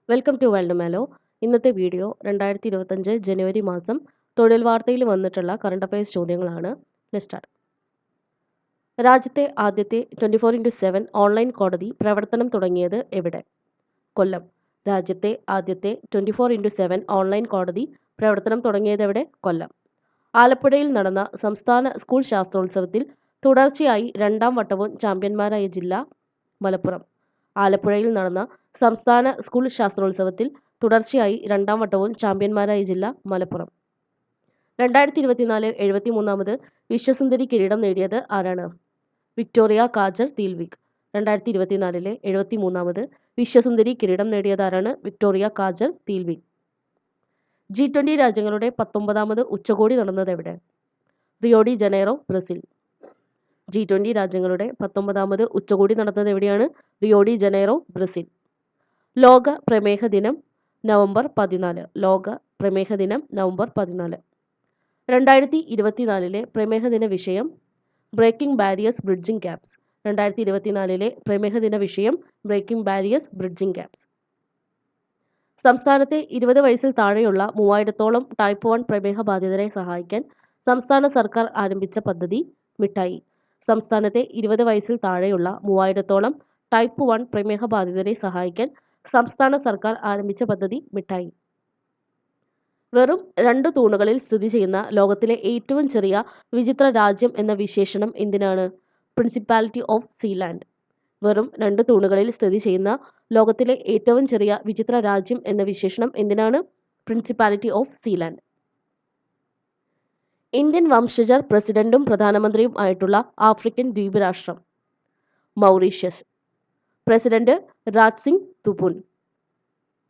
Welcome to world മേലോ. ഇന്നത്തെ video 2025 ജനുവരി മാസം തൊഴിൽ വാർത്തയിൽ വന്നിട്ടുള്ള കറണ്ട് അഫയേഴ്സ് ചോദ്യങ്ങളാണ്. Let's start. രാജ്യത്തെ ആദ്യത്തെ 24x7 ഓൺലൈൻ കോടതി പ്രവർത്തനം തുടങ്ങിയത് എവിടെ? കൊല്ലം. രാജ്യത്തെ ആദ്യത്തെ 24x7 ഓൺലൈൻ കോടതി പ്രവർത്തനം തുടങ്ങിയത് എവിടെ? കൊല്ലം. ആലപ്പുഴയിൽ നടന്ന സംസ്ഥാന സ്കൂൾ ശാസ്ത്രോത്സവത്തിൽ തുടർച്ചയായി രണ്ടാം വട്ടവും ചാമ്പ്യന്മാരായ ജില്ല മലപ്പുറം. ആലപ്പുഴയിൽ നടന്ന സംസ്ഥാന സ്കൂൾ ശാസ്ത്രോത്സവത്തിൽ തുടർച്ചയായി രണ്ടാം വട്ടവും ചാമ്പ്യന്മാരായ ജില്ല മലപ്പുറം. 2024 73ാമത് വിശ്വസുന്ദരി കിരീടം നേടിയത് ആരാണ്? വിക്ടോറിയ കാജൽ തീൽവിക്. 2024 73ാമത് വിശ്വസുന്ദരി കിരീടം നേടിയത് ആരാണ്? വിക്ടോറിയ കാജൽ തീൽവിക്. G20 രാജ്യങ്ങളുടെ 19ാമത് ഉച്ചകോടി നടന്നത് എവിടെ? Rio de Janeiro, Brazil. G20 രാജ്യങ്ങളുടെ 19ാമത് ഉച്ചകോടി നടന്നത് എവിടെയാണ്? Rio de Janeiro, Brazil. ലോക പ്രമേഹ ദിനം നവംബർ 14. ലോക പ്രമേഹ ദിനം നവംബർ 14. 2024 പ്രമേഹ ദിന വിഷയം ബ്രേക്കിംഗ് ബാരിയേഴ്സ് ബ്രിഡ്ജിംഗ് ഗ്യാപ്സ്. 2024 പ്രമേഹ ദിന വിഷയം ബ്രേക്കിംഗ് ബാരിയേഴ്സ് ബ്രിഡ്ജിംഗ് ഗ്യാപ്സ്. സംസ്ഥാനത്തെ 20 വയസ്സിൽ താഴെയുള്ള 3000-ഓളം ടൈപ്പ് 1 പ്രമേഹ ബാധിതരെ സഹായിക്കാൻ സംസ്ഥാന സർക്കാർ ആരംഭിച്ച പദ്ധതി മിഠായി. സംസ്ഥാനത്തെ 20 വയസ്സിൽ താഴെയുള്ള 3000-ഓളം ടൈപ്പ് 1 പ്രമേഹ ബാധിതരെ സഹായിക്കാൻ സംസ്ഥാന സർക്കാർ ആരംഭിച്ച പദ്ധതി മിഠായി. വെറും 2 തൂണുകളിൽ സ്ഥിതി ചെയ്യുന്ന ലോകത്തിലെ ഏറ്റവും ചെറിയ വിചിത്ര രാജ്യം എന്ന വിശേഷണം എന്തിനാണ്? Principality of Sealand. വെറും 2 തൂണുകളിൽ സ്ഥിതി ചെയ്യുന്ന ലോകത്തിലെ ഏറ്റവും ചെറിയ വിചിത്ര രാജ്യം എന്ന വിശേഷണം എന്തിനാണ്? Principality of Sealand. ഇന്ത്യൻ വംശജർ പ്രസിഡന്റും പ്രധാനമന്ത്രിയും ആയിട്ടുള്ള ആഫ്രിക്കൻ ദ്വീപ് രാഷ്ട്രം മൗറീഷ്യസ്. പ്രസിഡന്റ് രാജ് സിംഗ് തുപുൻ.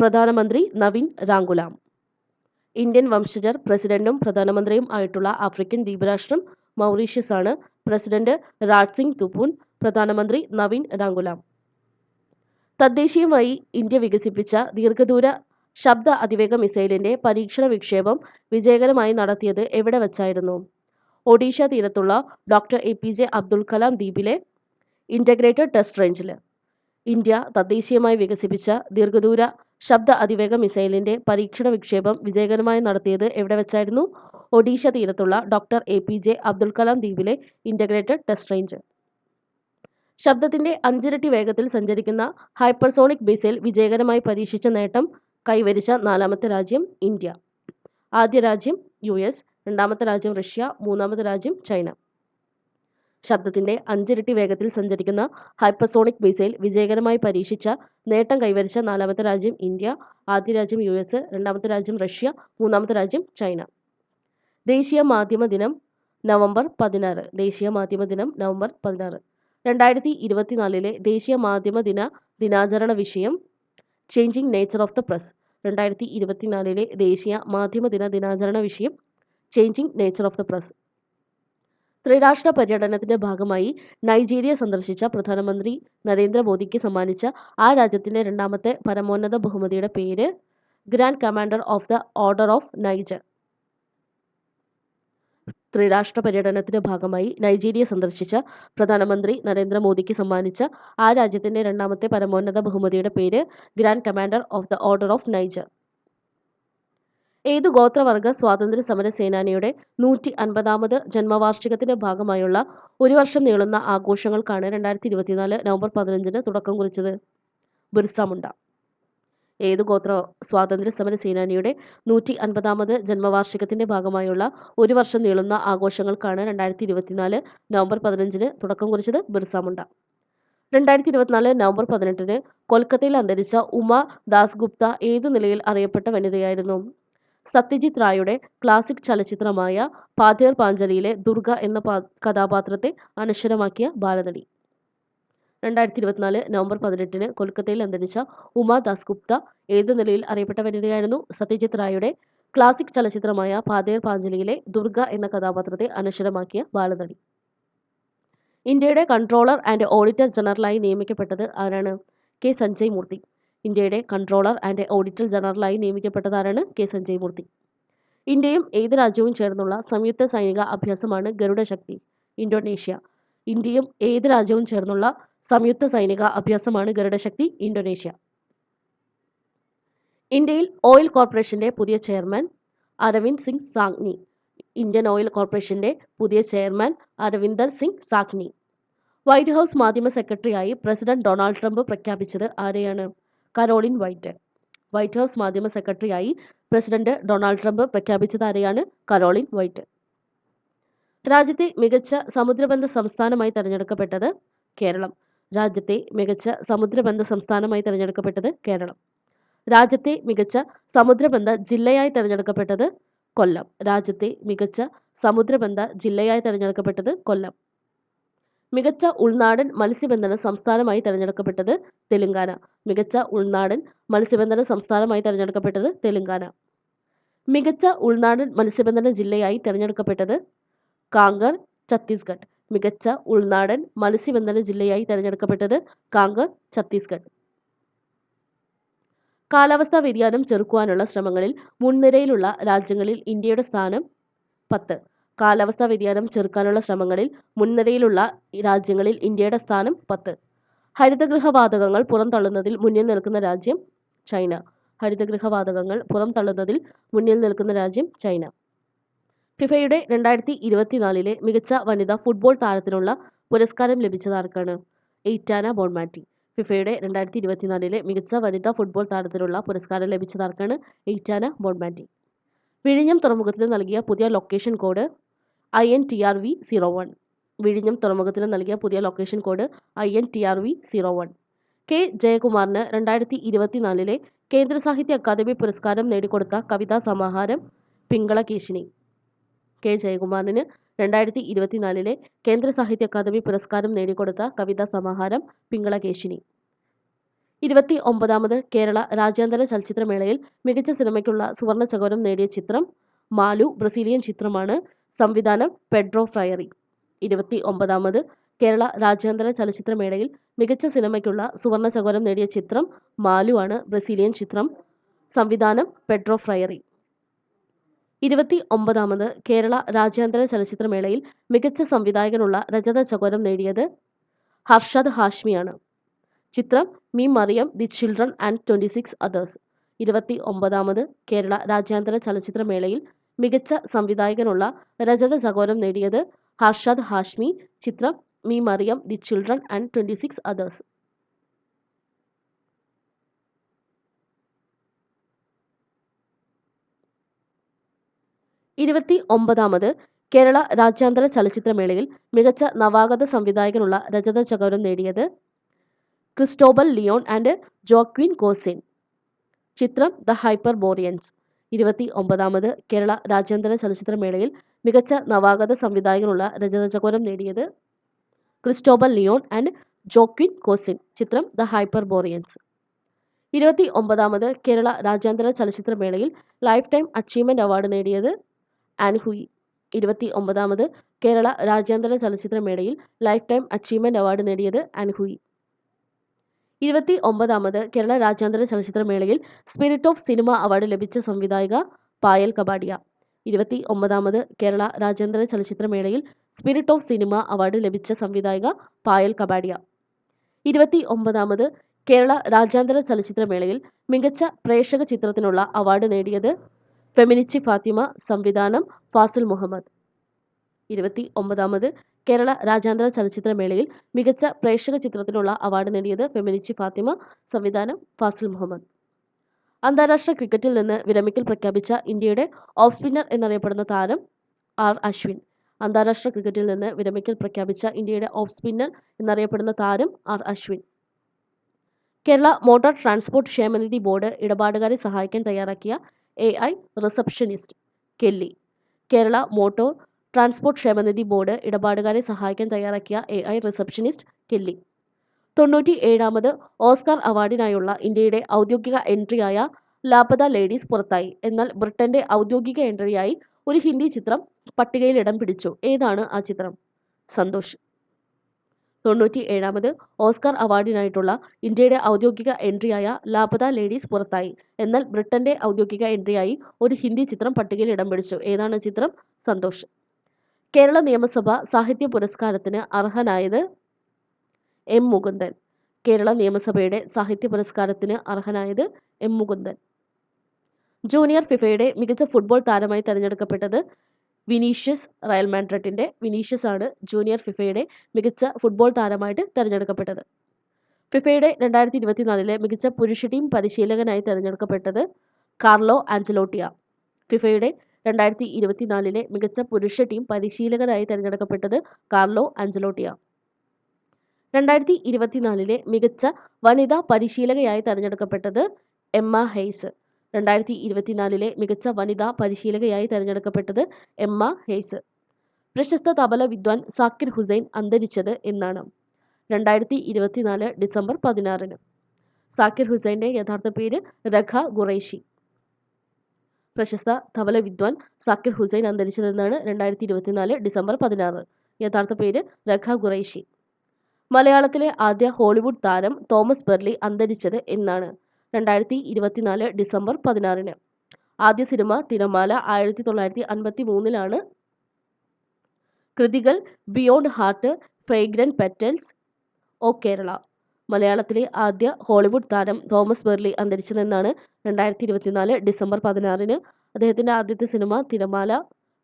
പ്രധാനമന്ത്രി നവീൻ റാങ്കുലാം. ഇന്ത്യൻ വംശജർ പ്രസിഡന്റും പ്രധാനമന്ത്രിയും ആയിട്ടുള്ള ആഫ്രിക്കൻ ദ്വീപ് രാഷ്ട്രം മൗറീഷ്യസ് ആണ്. പ്രസിഡന്റ് രാജ് സിംഗ് തുപുൻ, പ്രധാനമന്ത്രി നവീൻ റാങ്കുലാം. തദ്ദേശീയമായി ഇന്ത്യ വികസിപ്പിച്ച ദീർഘദൂര ശബ്ദ അതിവേഗ മിസൈലിന്റെ പരീക്ഷണ വിക്ഷേപം വിജയകരമായി നടത്തിയത് എവിടെ വച്ചായിരുന്നു? ഒഡീഷ തീരത്തുള്ള ഡോക്ടർ APJ അബ്ദുൽ കലാം ദ്വീപിലെ ഇൻ്റഗ്രേറ്റഡ് ടെസ്റ്റ് റേഞ്ചിൽ. ഇന്ത്യ തദ്ദേശീയമായി വികസിപ്പിച്ച ദീർഘദൂര ശബ്ദ അതിവേഗ മിസൈലിന്റെ പരീക്ഷണ വിക്ഷേപം വിജയകരമായി നടത്തിയത് എവിടെ വെച്ചായിരുന്നു? ഒഡീഷ തീരത്തുള്ള ഡോക്ടർ APJ അബ്ദുൽ കലാം ദ്വീപിലെ ഇൻ്റഗ്രേറ്റഡ് ടെസ്റ്റ് റേഞ്ച്. ശബ്ദത്തിന്റെ 5 ഇരട്ടി വേഗത്തിൽ സഞ്ചരിക്കുന്ന ഹൈപ്പർസോണിക് മിസൈൽ വിജയകരമായി പരീക്ഷിച്ച നേട്ടം കൈവരിച്ച 4ാമത്തെ രാജ്യം ഇന്ത്യ. ആദ്യ രാജ്യം US, രണ്ടാമത്തെ രാജ്യം റഷ്യ, മൂന്നാമത്തെ രാജ്യം ചൈന. ശബ്ദത്തിന്റെ 5 ഇരട്ടി വേഗത്തിൽ സഞ്ചരിക്കുന്ന ഹൈപ്പർസോണിക് മിസൈൽ വിജയകരമായി പരീക്ഷിച്ച നേട്ടം കൈവരിച്ച 4ാമത്തെ രാജ്യം ഇന്ത്യ. ആദ്യ രാജ്യം US, രണ്ടാമത്തെ രാജ്യം റഷ്യ, മൂന്നാമത്തെ രാജ്യം ചൈന. ദേശീയ മാധ്യമ ദിനം നവംബർ 16. ദേശീയ മാധ്യമ ദിനം നവംബർ 16. 2024 ദേശീയ മാധ്യമ ദിനാചരണ വിഷയം changing nature of the press. 2024 ദേശീയ മാധ്യമ ദിനാചരണ വിഷയം changing nature of the press. ത്രിരാഷ്ട്ര പര്യടനത്തിന്റെ ഭാഗമായി നൈജീരിയ സന്ദർശിച്ച പ്രധാനമന്ത്രി നരേന്ദ്രമോദിക്ക് സമ്മാനിച്ച ആ രാജ്യത്തിന്റെ 2ാമത്തെ പരമോന്നത ബഹുമതിയുടെ പേര് grand commander of the order of Niger. ത്രിരാഷ്ട്ര പര്യടനത്തിന്റെ ഭാഗമായി നൈജീരിയ സന്ദർശിച്ച പ്രധാനമന്ത്രി നരേന്ദ്രമോദിക്ക് സമ്മാനിച്ച ആ രാജ്യത്തിന്റെ 2ാമത്തെ പരമോന്നത ബഹുമതിയുടെ പേര് grand commander of the order of Niger. ഏതു ഗോത്രവർഗ സ്വാതന്ത്ര്യ സമര സേനാനിയുടെ 150ാമത് ജന്മവാർഷികത്തിന്റെ ഭാഗമായുള്ള 1 വർഷം നീളുന്ന ആഘോഷങ്ങൾക്കാണ് 2024 നവംബർ 15 തുടക്കം കുറിച്ചത്? ബിർസ മുണ്ട. ഏതു ഗോത്ര സ്വാതന്ത്ര്യ സമര സേനാനിയുടെ 150ാമത് ജന്മവാർഷികത്തിന്റെ ഭാഗമായുള്ള 1 വർഷം നീളുന്ന ആഘോഷങ്ങൾക്കാണ് 2024 നവംബർ 15 തുടക്കം കുറിച്ചത്? ബിർസ മുണ്ട. 2024 നവംബർ 18 കൊൽക്കത്തയിൽ അന്തരിച്ച ഉമ ദാസ്ഗുപ്ത ഏതു നിലയിൽ അറിയപ്പെട്ട വനിതയായിരുന്നു? സത്യജിത് റായുടെ ക്ലാസിക് ചലച്ചിത്രമായ പാഥേർ പാഞ്ചാലിയിലെ ദുർഗ എന്ന കഥാപാത്രത്തെ അനശ്വരമാക്കിയ ബാലനടി. 2024 നവംബർ 18 കൊൽക്കത്തയിൽ അന്തരിച്ച ഉമ ദാസ്ഗുപ്ത ഏതു നിലയിൽ അറിയപ്പെട്ട വനിതയായിരുന്നു? സത്യജിത് റായുടെ ക്ലാസിക് ചലച്ചിത്രമായ പാഥേർ പാഞ്ചാലിയിലെ ദുർഗ എന്ന കഥാപാത്രത്തെ അനശ്വരമാക്കിയ ബാലനടി. ഇന്ത്യയുടെ കൺട്രോളർ ആൻഡ് ഓഡിറ്റർ ജനറലായി നിയമിക്കപ്പെട്ടത് ആരാണ്? കെ സഞ്ജയ് മൂർത്തി. ഇന്ത്യയുടെ കൺട്രോളർ ആൻഡ് ഓഡിറ്റർ ജനറലായി നിയമിക്കപ്പെട്ടത് ആരാണ്? കെ സഞ്ജയ് മൂർത്തി. ഇന്ത്യയും ഏത് രാജ്യവും ചേർന്നുള്ള സംയുക്ത സൈനിക അഭ്യാസമാണ് ഗരുഡശക്തി? ഇന്തോനേഷ്യ. ഇന്ത്യയും ഏത് രാജ്യവും ചേർന്നുള്ള സംയുക്ത സൈനിക അഭ്യാസമാണ് ഗരുഡശക്തി? ഇന്തോനേഷ്യ. ഇന്ത്യയിൽ ഓയിൽ കോർപ്പറേഷന്റെ പുതിയ chairman Arvind Singh Sagni. Indian oil കോർപ്പറേഷന്റെ പുതിയ chairman Arvinder Singh Sagni. White House മാധ്യമ സെക്രട്ടറിയായി പ്രസിഡന്റ് ഡൊണാൾഡ് ട്രംപ് പ്രഖ്യാപിച്ചത് ആരെയാണ്? Caroline white. വൈറ്റ് ഹൗസ് മാധ്യമ സെക്രട്ടറിയായി പ്രസിഡന്റ് ഡൊണാൾഡ് ട്രംപ് പ്രഖ്യാപിച്ചത് ആരെയാണ്? Caroline white. രാജ്യത്തെ മികച്ച സമുദ്രബന്ധ സംസ്ഥാനമായി തെരഞ്ഞെടുക്കപ്പെട്ടത് കേരളം. രാജ്യത്തെ മികച്ച സമുദ്രബന്ധ സംസ്ഥാനമായി തെരഞ്ഞെടുക്കപ്പെട്ടത് കേരളം. രാജ്യത്തെ മികച്ച സമുദ്രബന്ധ ജില്ലയായി തെരഞ്ഞെടുക്കപ്പെട്ടത് കൊല്ലം. രാജ്യത്തെ മികച്ച സമുദ്രബന്ധ ജില്ലയായി തെരഞ്ഞെടുക്കപ്പെട്ടത് കൊല്ലം. മികച്ച ഉൾനാടൻ മത്സ്യബന്ധന സംസ്ഥാനമായി തെരഞ്ഞെടുക്കപ്പെട്ടത് തെലങ്കാന. മികച്ച ഉൾനാടൻ മത്സ്യബന്ധന സംസ്ഥാനമായി തെരഞ്ഞെടുക്കപ്പെട്ടത് തെലങ്കാന. മികച്ച ഉൾനാടൻ മത്സ്യബന്ധന ജില്ലയായി തെരഞ്ഞെടുക്കപ്പെട്ടത് കാങ്കർ, ഛത്തീസ്ഗഡ്. മികച്ച ഉൾനാടൻ മത്സ്യബന്ധന ജില്ലയായി തെരഞ്ഞെടുക്കപ്പെട്ടത് കാങ്കർ, ഛത്തീസ്ഗഡ്. കാലാവസ്ഥാ വ്യതിയാനം ചെറുക്കുവാനുള്ള ശ്രമങ്ങളിൽ മുൻനിരയിലുള്ള രാജ്യങ്ങളിൽ ഇന്ത്യയുടെ സ്ഥാനം 10. കാലാവസ്ഥാ വ്യതിയാനം ചെറുക്കാനുള്ള ശ്രമങ്ങളിൽ മുൻനിരയിലുള്ള രാജ്യങ്ങളിൽ ഇന്ത്യയുടെ സ്ഥാനം 10. ഹരിതഗൃഹവാതകങ്ങൾ പുറന്തള്ളുന്നതിൽ മുന്നിൽ നിൽക്കുന്ന രാജ്യം ചൈന. ഹരിതഗൃഹവാതകങ്ങൾ പുറന്തള്ളുന്നതിൽ മുന്നിൽ നിൽക്കുന്ന രാജ്യം ചൈന. ഫിഫയുടെ 2024 മികച്ച വനിതാ ഫുട്ബോൾ താരത്തിനുള്ള പുരസ്കാരം ലഭിച്ചതാർക്കാണ്? Aitana Bonmati. ഫിഫയുടെ 2024 മികച്ച വനിതാ ഫുട്ബോൾ താരത്തിനുള്ള പുരസ്കാരം ലഭിച്ചതാർക്കാണ്? Aitana Bonmati. വിഴിഞ്ഞം തുറമുഖത്തിന് നൽകിയ പുതിയ ലൊക്കേഷൻ കോഡ് INTRV01. വിഴിഞ്ഞം തുറമുഖത്തിന് നൽകിയ പുതിയ ലൊക്കേഷൻ കോഡ് INTRV01. കെ ജയകുമാറിന് 2024 കേന്ദ്ര സാഹിത്യ അക്കാദമി പുരസ്കാരം നേടിക്കൊടുത്ത കവിതാ സമാഹാരം പിങ്കളകേശിനി. കെ ജയകുമാറിന് 2024 കേന്ദ്ര സാഹിത്യ അക്കാദമി പുരസ്കാരം നേടിക്കൊടുത്ത കവിതാ സമാഹാരം പിങ്കളകേശിനി. 29ാമത് കേരള രാജ്യാന്തര ചലച്ചിത്രമേളയിൽ മികച്ച സിനിമയ്ക്കുള്ള സുവർണ്ണ ചകോരം നേടിയ ചിത്രം മാലു. ബ്രസീലിയൻ ചിത്രമാണ്. സംവിധാനം പെഡ്രോ ഫ്രയറി. 29ാമത് കേരള രാജ്യാന്തര ചലച്ചിത്രമേളയിൽ മികച്ച സിനിമയ്ക്കുള്ള സുവർണ്ണ ചകോരം നേടിയ ചിത്രം മാലു ആണ്. ബ്രസീലിയൻ ചിത്രം. സംവിധാനം പെഡ്രോ ഫ്രയറി. 29ാമത് കേരള രാജ്യാന്തര ചലച്ചിത്രമേളയിൽ മികച്ച സംവിധായകനുള്ള രജത ചകോരം നേടിയത് ഹർഷദ് ഹാഷ്മിയാണ്. ചിത്രം me Maryam, the children and 26 others. 29ാമത് കേരള രാജ്യാന്തര ചലച്ചിത്രമേളയിൽ മികച്ച സംവിധായകനുള്ള രജത ചകോരം നേടിയത് ഹർഷദ് ഹാഷ്മി. ചിത്രം me Maryam, the children and 26 others. 29ാമത് കേരള രാജ്യാന്തര ചലച്ചിത്രമേളയിൽ മികച്ച നവാഗത സംവിധായകനുള്ള രജത ചകോരം നേടിയത് Cristobal Leon and Joaquin Cocina. ചിത്രം ദ ഹൈപ്പർബോറിയൻസ്. 29ാമത് കേരള രാജ്യാന്തര ചലച്ചിത്രമേളയിൽ മികച്ച നവാഗത സംവിധായകനുള്ള രജത ചകോരം നേടിയത് Cristobal Leon and Joaquin Cocina. ചിത്രം ദ ഹൈപ്പർബോറിയൻസ്. 29ാമത് കേരള രാജ്യാന്തര ചലച്ചിത്രമേളയിൽ ലൈഫ് ടൈം അച്ചീവ്മെന്റ് അവാർഡ് നേടിയത് ആൻഹുയി. 29ാമത് കേരള രാജ്യാന്തര ചലച്ചിത്രമേളയിൽ ലൈഫ് ടൈം അച്ചീവ്മെന്റ് അവാർഡ് നേടിയത് ആൻഹുയി. 29ാമത് കേരള രാജ്യാന്തര ചലച്ചിത്രമേളയിൽ സ്പിരിറ്റ് ഓഫ് സിനിമ അവാർഡ് ലഭിച്ച സംവിധായിക പായൽ കപാഡിയ. 29ാമത് കേരള രാജ്യാന്തര ചലച്ചിത്രമേളയിൽ സ്പിരിറ്റ് ഓഫ് സിനിമ അവാർഡ് ലഭിച്ച സംവിധായിക പായൽ കപാഡിയ. 29ാമത് കേരള രാജ്യാന്തര ചലച്ചിത്രമേളയിൽ മികച്ച പ്രേക്ഷക ചിത്രത്തിനുള്ള അവാർഡ് നേടിയത് ഫെമിനിച്ചി ഫാത്തിമ. സംവിധാനം ഫാസിൽ മുഹമ്മദ്. 29ാമത് കേരള രാജ്യാന്തര ചലച്ചിത്രമേളയിൽ മികച്ച പ്രേക്ഷക ചിത്രത്തിനുള്ള അവാർഡ് നേടിയത് ഫെമിനിച്ചി ഫാത്തിമ. സംവിധാനം ഫാസിൽ മുഹമ്മദ്. അന്താരാഷ്ട്ര ക്രിക്കറ്റിൽ നിന്ന് വിരമിക്കൽ പ്രഖ്യാപിച്ച ഇന്ത്യയുടെ ഓഫ് സ്പിന്നർ എന്നറിയപ്പെടുന്ന താരം ആർ അശ്വിൻ. അന്താരാഷ്ട്ര ക്രിക്കറ്റിൽ നിന്ന് വിരമിക്കൽ പ്രഖ്യാപിച്ച ഇന്ത്യയുടെ ഓഫ് സ്പിന്നർ എന്നറിയപ്പെടുന്ന താരം R Ashwin. Kerala motor transport ക്ഷേമനിധി ബോർഡ് ഇടപാടുകാരെ സഹായിക്കാൻ തയ്യാറാക്കിയ AI receptionist Kelly. Kerala motor transport ക്ഷേമനിധി ബോർഡ് ഇടപാടുകാരെ സഹായിക്കാൻ തയ്യാറാക്കിയ AI റിസപ്ഷനിസ്റ്റ് കെല്ലി. 97ാമത് ഓസ്കാർ അവാർഡിനായുള്ള ഇന്ത്യയുടെ ഔദ്യോഗിക എൻട്രിയായ ലാപത ലേഡീസ് പുറത്തായി. എന്നാൽ ബ്രിട്ടന്റെ ഔദ്യോഗിക എൻട്രിയായി ഒരു ഹിന്ദി ചിത്രം പട്ടികയിൽ ഇടം പിടിച്ചു. ഏതാണ് ആ ചിത്രം? സന്തോഷ്. 97ാമത് ഓസ്കാർ അവാർഡിനായിട്ടുള്ള ഇന്ത്യയുടെ ഔദ്യോഗിക എൻട്രിയായ ലാപത ലേഡീസ് പുറത്തായി. എന്നാൽ ബ്രിട്ടന്റെ ഔദ്യോഗിക എൻട്രിയായി ഒരു ഹിന്ദി ചിത്രം പട്ടികയിൽ ഇടം പിടിച്ചു. ഏതാണ് ചിത്രം? സന്തോഷ്. കേരള നിയമസഭ സാഹിത്യ പുരസ്കാരത്തിന് അർഹനായത് M. മുകുന്ദൻ. കേരള നിയമസഭയുടെ സാഹിത്യ പുരസ്കാരത്തിന് അർഹനായത് M. മുകുന്ദൻ. ജൂനിയർ ഫിഫയുടെ മികച്ച ഫുട്ബോൾ താരമായി തെരഞ്ഞെടുക്കപ്പെട്ടത് വിനീഷ്യസ്. റയൽ മാഡ്രിഡിന്റെ വിനീഷ്യസ് ആണ് ജൂനിയർ ഫിഫയുടെ മികച്ച ഫുട്ബോൾ താരമായിട്ട് തെരഞ്ഞെടുക്കപ്പെട്ടത്. ഫിഫയുടെ 2024 മികച്ച പുരുഷ ടീം പരിശീലകനായി തെരഞ്ഞെടുക്കപ്പെട്ടത് കാർലോ ആഞ്ചലോട്ടിയ. ഫിഫയുടെ 2024 മികച്ച പുരുഷ ടീം പരിശീലകനായി തെരഞ്ഞെടുക്കപ്പെട്ടത് കാർലോ ആഞ്ചലോട്ടിയ. 2024 മികച്ച വനിതാ പരിശീലകയായി തെരഞ്ഞെടുക്കപ്പെട്ടത് എമ്മ ഹെയ്സ്. 2024 മികച്ച വനിതാ പരിശീലകയായി തെരഞ്ഞെടുക്കപ്പെട്ടത് എമ്മ ഹെയ്സ്. പ്രശസ്ത തബല വിദ്വാൻ സാക്കിർ ഹുസൈൻ അന്തരിച്ചത് എന്നാണ്? 2024 ഡിസംബർ 16. സാക്കിർ ഹുസൈൻ്റെ യഥാർത്ഥ പേര് രഖ ഖുറൈഷി. പ്രശസ്ത തബല വിദ്വാൻ സാക്കിർ ഹുസൈൻ അന്തരിച്ചതെന്നാണ്? 2024 ഡിസംബർ 16. യഥാർത്ഥ പേര് രഖ ഖുറൈഷി. മലയാളത്തിലെ ആദ്യ ഹോളിവുഡ് താരം തോമസ് ബെർലി അന്തരിച്ചത് എന്നാണ്? 2024 ഡിസംബർ 16. ആദ്യ സിനിമ തിരമാല 1953 കൃതികൾ ബിയോണ്ട് ഹാർട്ട്, ഫ്രേഗ്രന്റ് പെറ്റൽസ്, ഓ കേരള. മലയാളത്തിലെ ആദ്യ ഹോളിവുഡ് താരം തോമസ് ബെർലി അന്തരിച്ചതെന്നാണ്? 2024 ഡിസംബർ 16. അദ്ദേഹത്തിൻ്റെ ആദ്യത്തെ സിനിമ തിരമാല,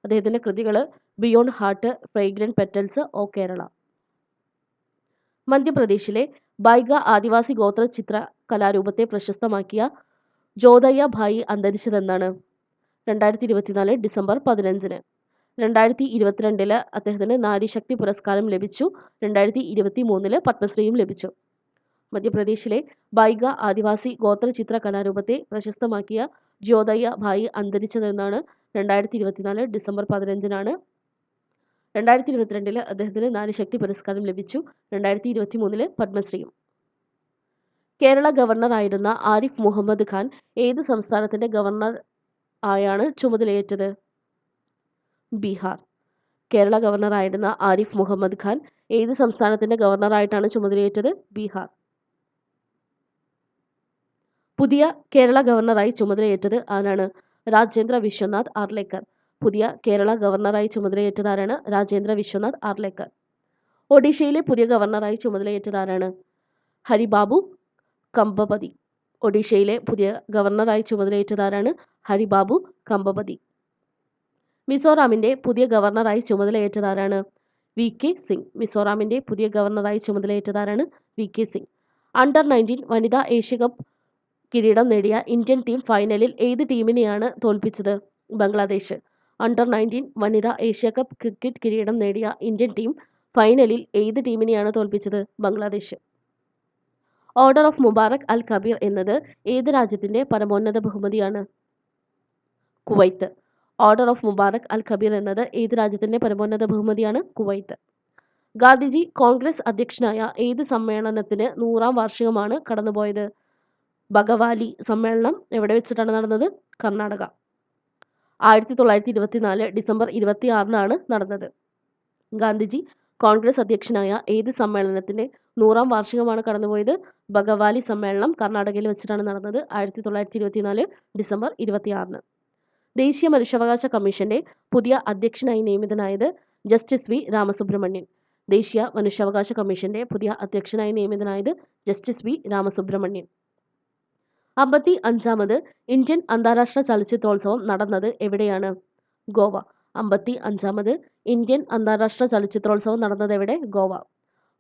അദ്ദേഹത്തിൻ്റെ കൃതികൾ ബിയോണ്ട് ഹാർട്ട്, ഫ്രേഗ്രന്റ് പെറ്റൽസ്, ഓ കേരള. മധ്യപ്രദേശിലെ ബൈഗ ആദിവാസി ഗോത്ര ചിത്ര കലാരൂപത്തെ പ്രശസ്തമാക്കിയ ജോദയ്യ ഭായി അന്തരിച്ചതെന്നാണ്? 2024 ഡിസംബർ 15. 2022 അദ്ദേഹത്തിന് നാരീശക്തി പുരസ്കാരം ലഭിച്ചു. 2023 പത്മശ്രീയും ലഭിച്ചു. മധ്യപ്രദേശിലെ ബൈഗ ആദിവാസി ഗോത്ര ചിത്ര കലാരൂപത്തെ പ്രശസ്തമാക്കിയ ജോദയ്യ ഭായി അന്തരിച്ചതെന്നാണ്? 2024 ഡിസംബർ 15. 2022 അദ്ദേഹത്തിന് നാരീശക്തി പുരസ്കാരം ലഭിച്ചു. 2023 പത്മശ്രീയും. കേരള ഗവർണറായിരുന്ന ആരിഫ് മുഹമ്മദ് ഖാൻ ഏത് സംസ്ഥാനത്തിൻ്റെ ഗവർണർ ആയാണ് ചുമതലയേറ്റത്? ബീഹാർ. കേരള ഗവർണറായിരുന്ന ആരിഫ് മുഹമ്മദ് ഖാൻ ഏത് സംസ്ഥാനത്തിൻ്റെ ഗവർണറായിട്ടാണ് ചുമതലയേറ്റത്? ബീഹാർ. പുതിയ കേരള ഗവർണറായി ചുമതലയേറ്റത് ആരാണ്? രാജേന്ദ്ര വിശ്വനാഥ് ആർലേക്കർ. പുതിയ കേരള ഗവർണറായി ചുമതലയേറ്റതാരാണ്? രാജേന്ദ്ര വിശ്വനാഥ് ആർലേക്കർ. ഒഡീഷയിലെ പുതിയ ഗവർണറായി ചുമതലയേറ്റതാരാണ്? ഹരിബാബു കമ്പപതി. ഒഡീഷയിലെ പുതിയ ഗവർണറായി ചുമതലയേറ്റതാരാണ്? ഹരിബാബു കമ്പപതി. മിസോറാമിൻ്റെ പുതിയ ഗവർണറായി ചുമതലയേറ്റതാരാണ്? V K Singh. മിസോറാമിൻ്റെ പുതിയ ഗവർണറായി ചുമതലയേറ്റതാരാണ്? V K Singh. അണ്ടർ-19 വനിതാ ഏഷ്യാകപ്പ് കിരീടം നേടിയ ഇന്ത്യൻ ടീം ഫൈനലിൽ ഏത് ടീമിനെയാണ് തോൽപ്പിച്ചത്? ബംഗ്ലാദേശ്. അണ്ടർ-19 വനിതാ ഏഷ്യാകപ്പ് ക്രിക്കറ്റ് കിരീടം നേടിയ ഇന്ത്യൻ ടീം ഫൈനലിൽ ഏത് ടീമിനെയാണ് തോൽപ്പിച്ചത്? Bangladesh. Order of Mubarak al Kabeer എന്നത് ഏത് രാജ്യത്തിൻ്റെ പരമോന്നത ബഹുമതിയാണ്? Kuwait. Order of Mubarak al Kabeer എന്നത് ഏത് രാജ്യത്തിൻ്റെ പരമോന്നത ബഹുമതിയാണ്? കുവൈത്ത്. ഗാന്ധിജി കോൺഗ്രസ് അധ്യക്ഷനായ ഏത് സമ്മേളനത്തിന് 100ാം വാർഷികമാണ് കടന്നുപോയത്? ഭഗവാലി സമ്മേളനം എവിടെ വെച്ചിട്ടാണ് നടന്നത്? കർണാടക. 1924 ഡിസംബർ 26 നടന്നത്. ഗാന്ധിജി കോൺഗ്രസ് അധ്യക്ഷനായ ഏത് സമ്മേളനത്തിൻ്റെ 100ാം വാർഷികമാണ് കടന്നുപോയത്? ഭഗവാലി സമ്മേളനം കർണാടകയിൽ വെച്ചിട്ടാണ് നടന്നത്. 1924 ഡിസംബർ 26. ദേശീയ മനുഷ്യാവകാശ കമ്മീഷന്റെ പുതിയ അധ്യക്ഷനായി നിയമിതനായത് ജസ്റ്റിസ് വി രാമസുബ്രഹ്മണ്യൻ. ദേശീയ മനുഷ്യാവകാശ കമ്മീഷന്റെ പുതിയ അധ്യക്ഷനായി നിയമിതനായത് ജസ്റ്റിസ് വി രാമസുബ്രഹ്മണ്യൻ. 55ാമത് ഇന്ത്യൻ അന്താരാഷ്ട്ര ചലച്ചിത്രോത്സവം നടന്നത് എവിടെയാണ്? ഗോവ. 55ാമത് ഇന്ത്യൻ അന്താരാഷ്ട്ര ചലച്ചിത്രോത്സവം നടന്നത് എവിടെ? ഗോവ.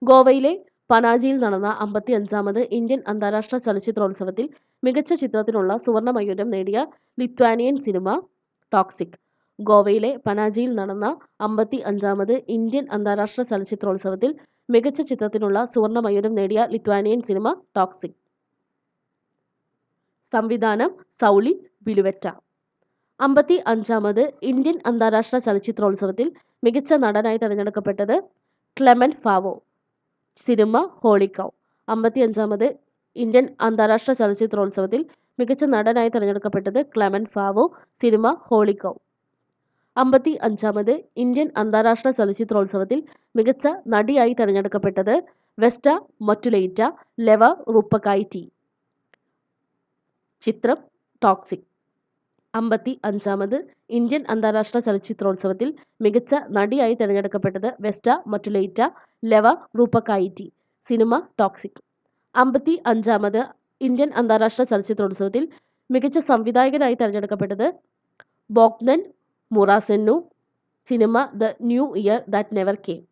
ഗോവയിലെ പനാജിയിൽ നടന്ന 55ാമത് ഇന്ത്യൻ അന്താരാഷ്ട്ര ചലച്ചിത്രോത്സവത്തിൽ മികച്ച ചിത്രത്തിനുള്ള സുവർണ്ണ മയൂരം നേടിയ ലിത്വാനിയൻ സിനിമ ടോക്സിക്. ഗോവയിലെ പനാജിയിൽ നടന്ന 55ാമത് ഇന്ത്യൻ അന്താരാഷ്ട്ര ചലച്ചിത്രോത്സവത്തിൽ മികച്ച ചിത്രത്തിനുള്ള സുവർണ്ണ മയൂരം നേടിയ ലിത്വാനിയൻ സിനിമ ടോക്സിക്. സംവിധാനം സൗളി ബിലുവെറ്റ. 55ാമത് ഇന്ത്യൻ അന്താരാഷ്ട്ര ചലച്ചിത്രോത്സവത്തിൽ മികച്ച നടനായി തിരഞ്ഞെടുക്കപ്പെട്ടത് ക്ലെമന്റ് ഫാവോ. സിനിമ ഹോളിക്കൗ. 55ാമത് ഇന്ത്യൻ അന്താരാഷ്ട്ര ചലച്ചിത്രോത്സവത്തിൽ മികച്ച നടനായി തിരഞ്ഞെടുക്കപ്പെട്ടത് ക്ലെമന്റ് ഫാവോ. സിനിമ ഹോളിക്കൗ. 55ാമത് ഇന്ത്യൻ അന്താരാഷ്ട്ര ചലച്ചിത്രോത്സവത്തിൽ മികച്ച നടിയായി തിരഞ്ഞെടുക്കപ്പെട്ടത് വെസ്റ്റ മറ്റുലെയ്റ്റ ലെവ റുപ്പക്കായിറ്റി. ചിത്രം ടോക്സിക്. 55ാമത് ഇന്ത്യൻ അന്താരാഷ്ട്ര ചലച്ചിത്രോത്സവത്തിൽ മികച്ച നടിയായി തിരഞ്ഞെടുക്കപ്പെട്ടത് വെസ്റ്റ മറ്റുലെയ്റ്റ ലെവ റുപ്പക്കായിറ്റി. സിനിമ ടോക്സിക്. 55ാമത് ഇന്ത്യൻ അന്താരാഷ്ട്ര ചലച്ചിത്രോത്സവത്തിൽ മികച്ച സംവിധായകനായി തിരഞ്ഞെടുക്കപ്പെട്ടത് ബോഗ്ദൻ മുറാസെന്നു, സിനിമ the new year that never came.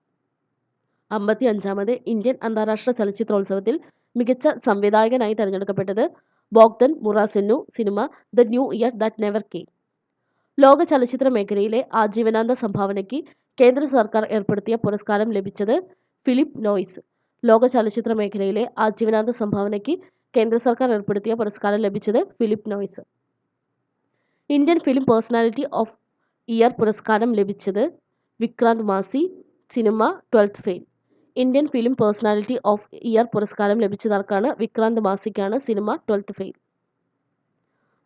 55-ാമത് ഇന്ത്യൻ അന്താരാഷ്ട്ര ചലച്ചിത്രോത്സവത്തിൽ മികച്ച സംവിധായകനായി തിരഞ്ഞെടുക്കപ്പെട്ടത് ബോഗ്ദൻ മുറാസെന്നു, സിനിമ the new year that never came. ലോക ചലച്ചിത്ര മേഖലയിലെ ആജീവനാന്ത സംഭാവനയ്ക്ക് കേന്ദ്ര സർക്കാർ ഏർപ്പെടുത്തിയ പുരസ്കാരം ലഭിച്ചത് ഫിലിപ്പ് നോയ്സ്. ലോക ചലച്ചിത്ര മേഖലയിലെ ആജീവനാന്ത സംഭാവനയ്ക്ക് കേന്ദ്ര സർക്കാർ ഏർപ്പെടുത്തിയ പുരസ്കാരം ലഭിച്ചത് Phillip Noyce. Indian film personality of year പുരസ്കാരം ലഭിച്ചത് വിക്രാന്ത് മാസി, സിനിമ 12th fail. Indian film personality of year പുരസ്കാരം ലഭിച്ചതാർക്കാണ്? വിക്രാന്ത് മാസിക്കാണ്, സിനിമ 12th ഫെയിൽ.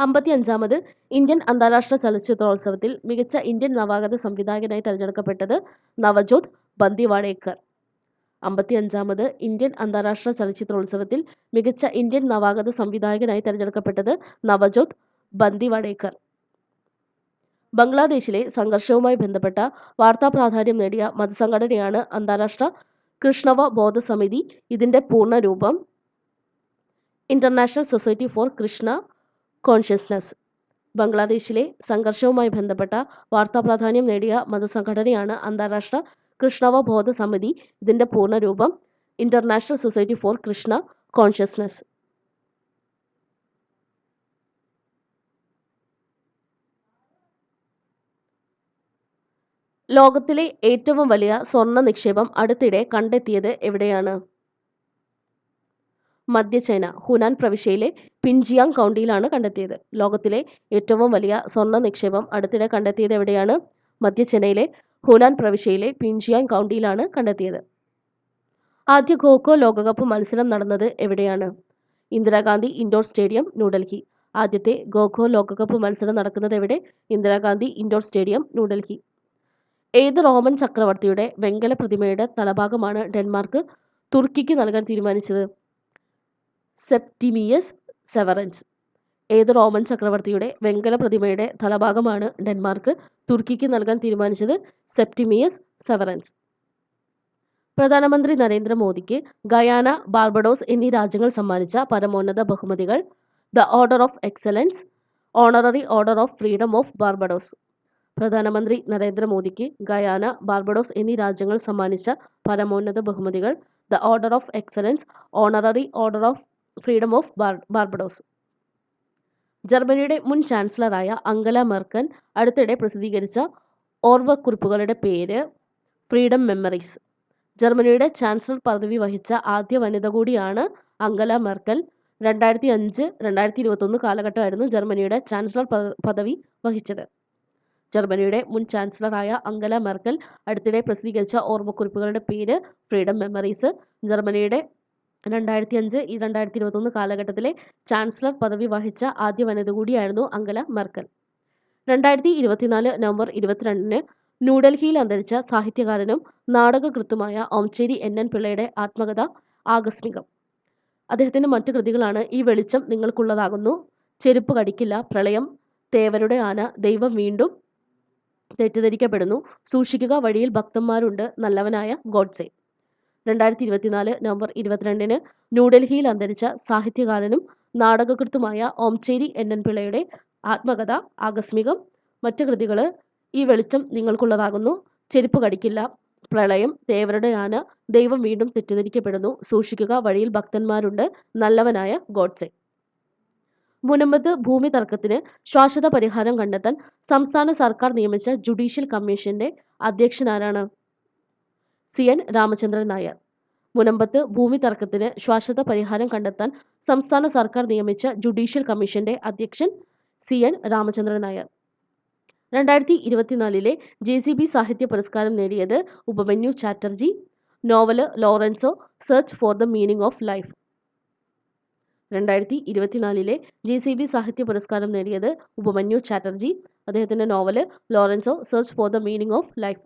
55-ാമത് ഇന്ത്യൻ അന്താരാഷ്ട്ര ചലച്ചിത്രോത്സവത്തിൽ മികച്ച ഇന്ത്യൻ നവാഗത സംവിധായകനായി തിരഞ്ഞെടുക്കപ്പെട്ടത് നവജോത് ബന്ദിവാഡേക്കർ. 55-ാമത് ഇന്ത്യൻ അന്താരാഷ്ട്ര ചലച്ചിത്രോത്സവത്തിൽ മികച്ച ഇന്ത്യൻ നവാഗത സംവിധായകനായി തിരഞ്ഞെടുക്കപ്പെട്ടത് നവജോത് ബന്ദിവാഡേക്കർ. ബംഗ്ലാദേശിലെ സംഘർഷവുമായി ബന്ധപ്പെട്ട വാർത്താ പ്രാധാന്യം നേടിയ മതസംഘടനയാണ് അന്താരാഷ്ട്ര കൃഷ്ണവ ബോധ സമിതി. ഇതിന്റെ പൂർണ്ണരൂപം international society for Krishna consciousness. ബംഗ്ലാദേശിലെ സംഘർഷവുമായി ബന്ധപ്പെട്ട വാർത്താ പ്രാധാന്യം നേടിയ മതസംഘടനയാണ് അന്താരാഷ്ട്ര കൃഷ്ണവ ബോധ സമിതി. ഇതിന്റെ പൂർണ്ണരൂപം international society for Krishna consciousness. ലോകത്തിലെ ഏറ്റവും വലിയ സ്വർണ്ണ നിക്ഷേപം അടുത്തിടെ കണ്ടെത്തിയത് എവിടെയാണ്? മധ്യ ചൈന, ഹുനാൻ പ്രവിശ്യയിലെ പിൻജിയാങ് കൗണ്ടിയിലാണ് കണ്ടെത്തിയത്. ലോകത്തിലെ ഏറ്റവും വലിയ സ്വർണ്ണ നിക്ഷേപം അടുത്തിടെ കണ്ടെത്തിയത് എവിടെയാണ്? മധ്യ ചൈനയിലെ ഹുനാൻ പ്രവിശ്യയിലെ പിൻജിയാങ് കൗണ്ടിയിലാണ് കണ്ടെത്തിയത്. ആദ്യ ഖോ-ഖോ ലോകകപ്പ് മത്സരം നടന്നത് എവിടെയാണ്? Indira Gandhi indoor stadium, New Delhi. ആദ്യത്തെ ഖോ-ഖോ ലോകകപ്പ് മത്സരം നടക്കുന്നത് എവിടെ? Indira Gandhi indoor stadium, New Delhi. ഏത് റോമൻ ചക്രവർത്തിയുടെ വെങ്കല പ്രതിമയുടെ തലഭാഗമാണ് ഡെൻമാർക്ക് തുർക്കിക്ക് നൽകാൻ തീരുമാനിച്ചത്? Septimius Severance. ഏത് റോമൻ ചക്രവർത്തിയുടെ വെങ്കല പ്രതിമയുടെ തലഭാഗമാണ് ഡെൻമാർക്ക് തുർക്കിക്ക് നൽകാൻ തീരുമാനിച്ചത്? Septimius Severance. പ്രധാനമന്ത്രി നരേന്ദ്രമോദിക്ക് ഗയാന, ബാർബഡോസ് എന്നീ രാജ്യങ്ങൾ സമ്മാനിച്ച പരമോന്നത ബഹുമതികൾ: the order of excellence, honorary order of freedom of Barbados. പ്രധാനമന്ത്രി നരേന്ദ്രമോദിക്ക് ഗയാന, ബാർബഡോസ് എന്നീ രാജ്യങ്ങൾ സമ്മാനിച്ച പരമോന്നത ബഹുമതികൾ: the order of excellence, honorary order of freedom of Barbados. ജർമ്മനിയുടെ മുൻ ചാൻസലറായ അംഗല മെർക്കൽ അടുത്തിടെ പ്രസിദ്ധീകരിച്ച ഓർമ്മക്കുറിപ്പുകളുടെ പേര് ഫ്രീഡം മെമ്മറീസ്. ജർമ്മനിയുടെ ചാൻസലർ പദവി വഹിച്ച ആദ്യ വനിത കൂടിയാണ് അംഗല മെർക്കൽ. 2005-2021 കാലഘട്ടമായിരുന്നു ജർമ്മനിയുടെ ചാൻസലർ പദവി വഹിച്ചത്. ജർമ്മനിയുടെ മുൻ ചാൻസലറായ അംഗല മെർക്കൽ അടുത്തിടെ പ്രസിദ്ധീകരിച്ച ഓർമ്മക്കുറിപ്പുകളുടെ പേര് ഫ്രീഡം മെമ്മറീസ്. ജർമ്മനിയുടെ 2005-2021 കാലഘട്ടത്തിലെ ചാൻസലർ പദവി വഹിച്ച ആദ്യ വനിത കൂടിയായിരുന്നു അംഗല മെർക്കൽ. 2024 നവംബർ 22-ന് ന്യൂഡൽഹിയിൽ അന്തരിച്ച സാഹിത്യകാരനും നാടകകൃത്തുമായ ഓംചേരി NN പിള്ളയുടെ ആത്മകഥ ആകസ്മികം. അദ്ദേഹത്തിൻ്റെ മറ്റു കൃതികളാണ് ഈ വെളിച്ചം നിങ്ങൾക്കുള്ളതാകുന്നു, ചെരുപ്പ് കടിക്കില്ല, പ്രളയം, തേവരുടെ ആന, ദൈവം വീണ്ടും തെറ്റിദ്ധരിക്കപ്പെടുന്നു, സൂക്ഷിക്കുക വഴിയിൽ ഭക്തന്മാരുണ്ട്, നല്ലവനായ ഗോഡ്സെ. 2024 നവംബർ 22-ന് ന്യൂഡൽഹിയിൽ അന്തരിച്ച സാഹിത്യകാരനും നാടകകൃത്തുമായ ഓംചേരി NN പിള്ളയുടെ ആത്മകഥ ആകസ്മികം. മറ്റു കൃതികൾ: ഈ വെളിച്ചം നിങ്ങൾക്കുള്ളതാകുന്നു, ചെരുപ്പ് കടിക്കില്ല, പ്രളയം, തേവരുടെ ആന, ദൈവം വീണ്ടും തെറ്റിദ്ധരിക്കപ്പെടുന്നു, സൂക്ഷിക്കുക വഴിയിൽ ഭക്തന്മാരുണ്ട്, നല്ലവനായ ഗോഡ്സെ. മുനമ്പത്ത് ഭൂമി തർക്കത്തിന് ശാശ്വത പരിഹാരം കണ്ടെത്താൻ സംസ്ഥാന സർക്കാർ നിയമിച്ച ജുഡീഷ്യൽ കമ്മീഷന്റെ അധ്യക്ഷനാരാണ്? CN രാമചന്ദ്രൻ നായർ. മുനമ്പത്ത് ഭൂമി തർക്കത്തിന് ശാശ്വത പരിഹാരം കണ്ടെത്താൻ സംസ്ഥാന സർക്കാർ നിയമിച്ച ജുഡീഷ്യൽ കമ്മീഷന്റെ അധ്യക്ഷൻ CN രാമചന്ദ്രൻ നായർ. 2024-ലെ JCB സാഹിത്യ പുരസ്കാരം നേടിയത് Upamanyu Chatterjee. Novel Lorenzo, search for the meaning of life. 2024-ലെ JCB സാഹിത്യ പുരസ്കാരം നേടിയത് ഉപമന്യു ചാറ്റർജി. അദ്ദേഹത്തിൻ്റെ novel Lorenzo, search for the meaning of life.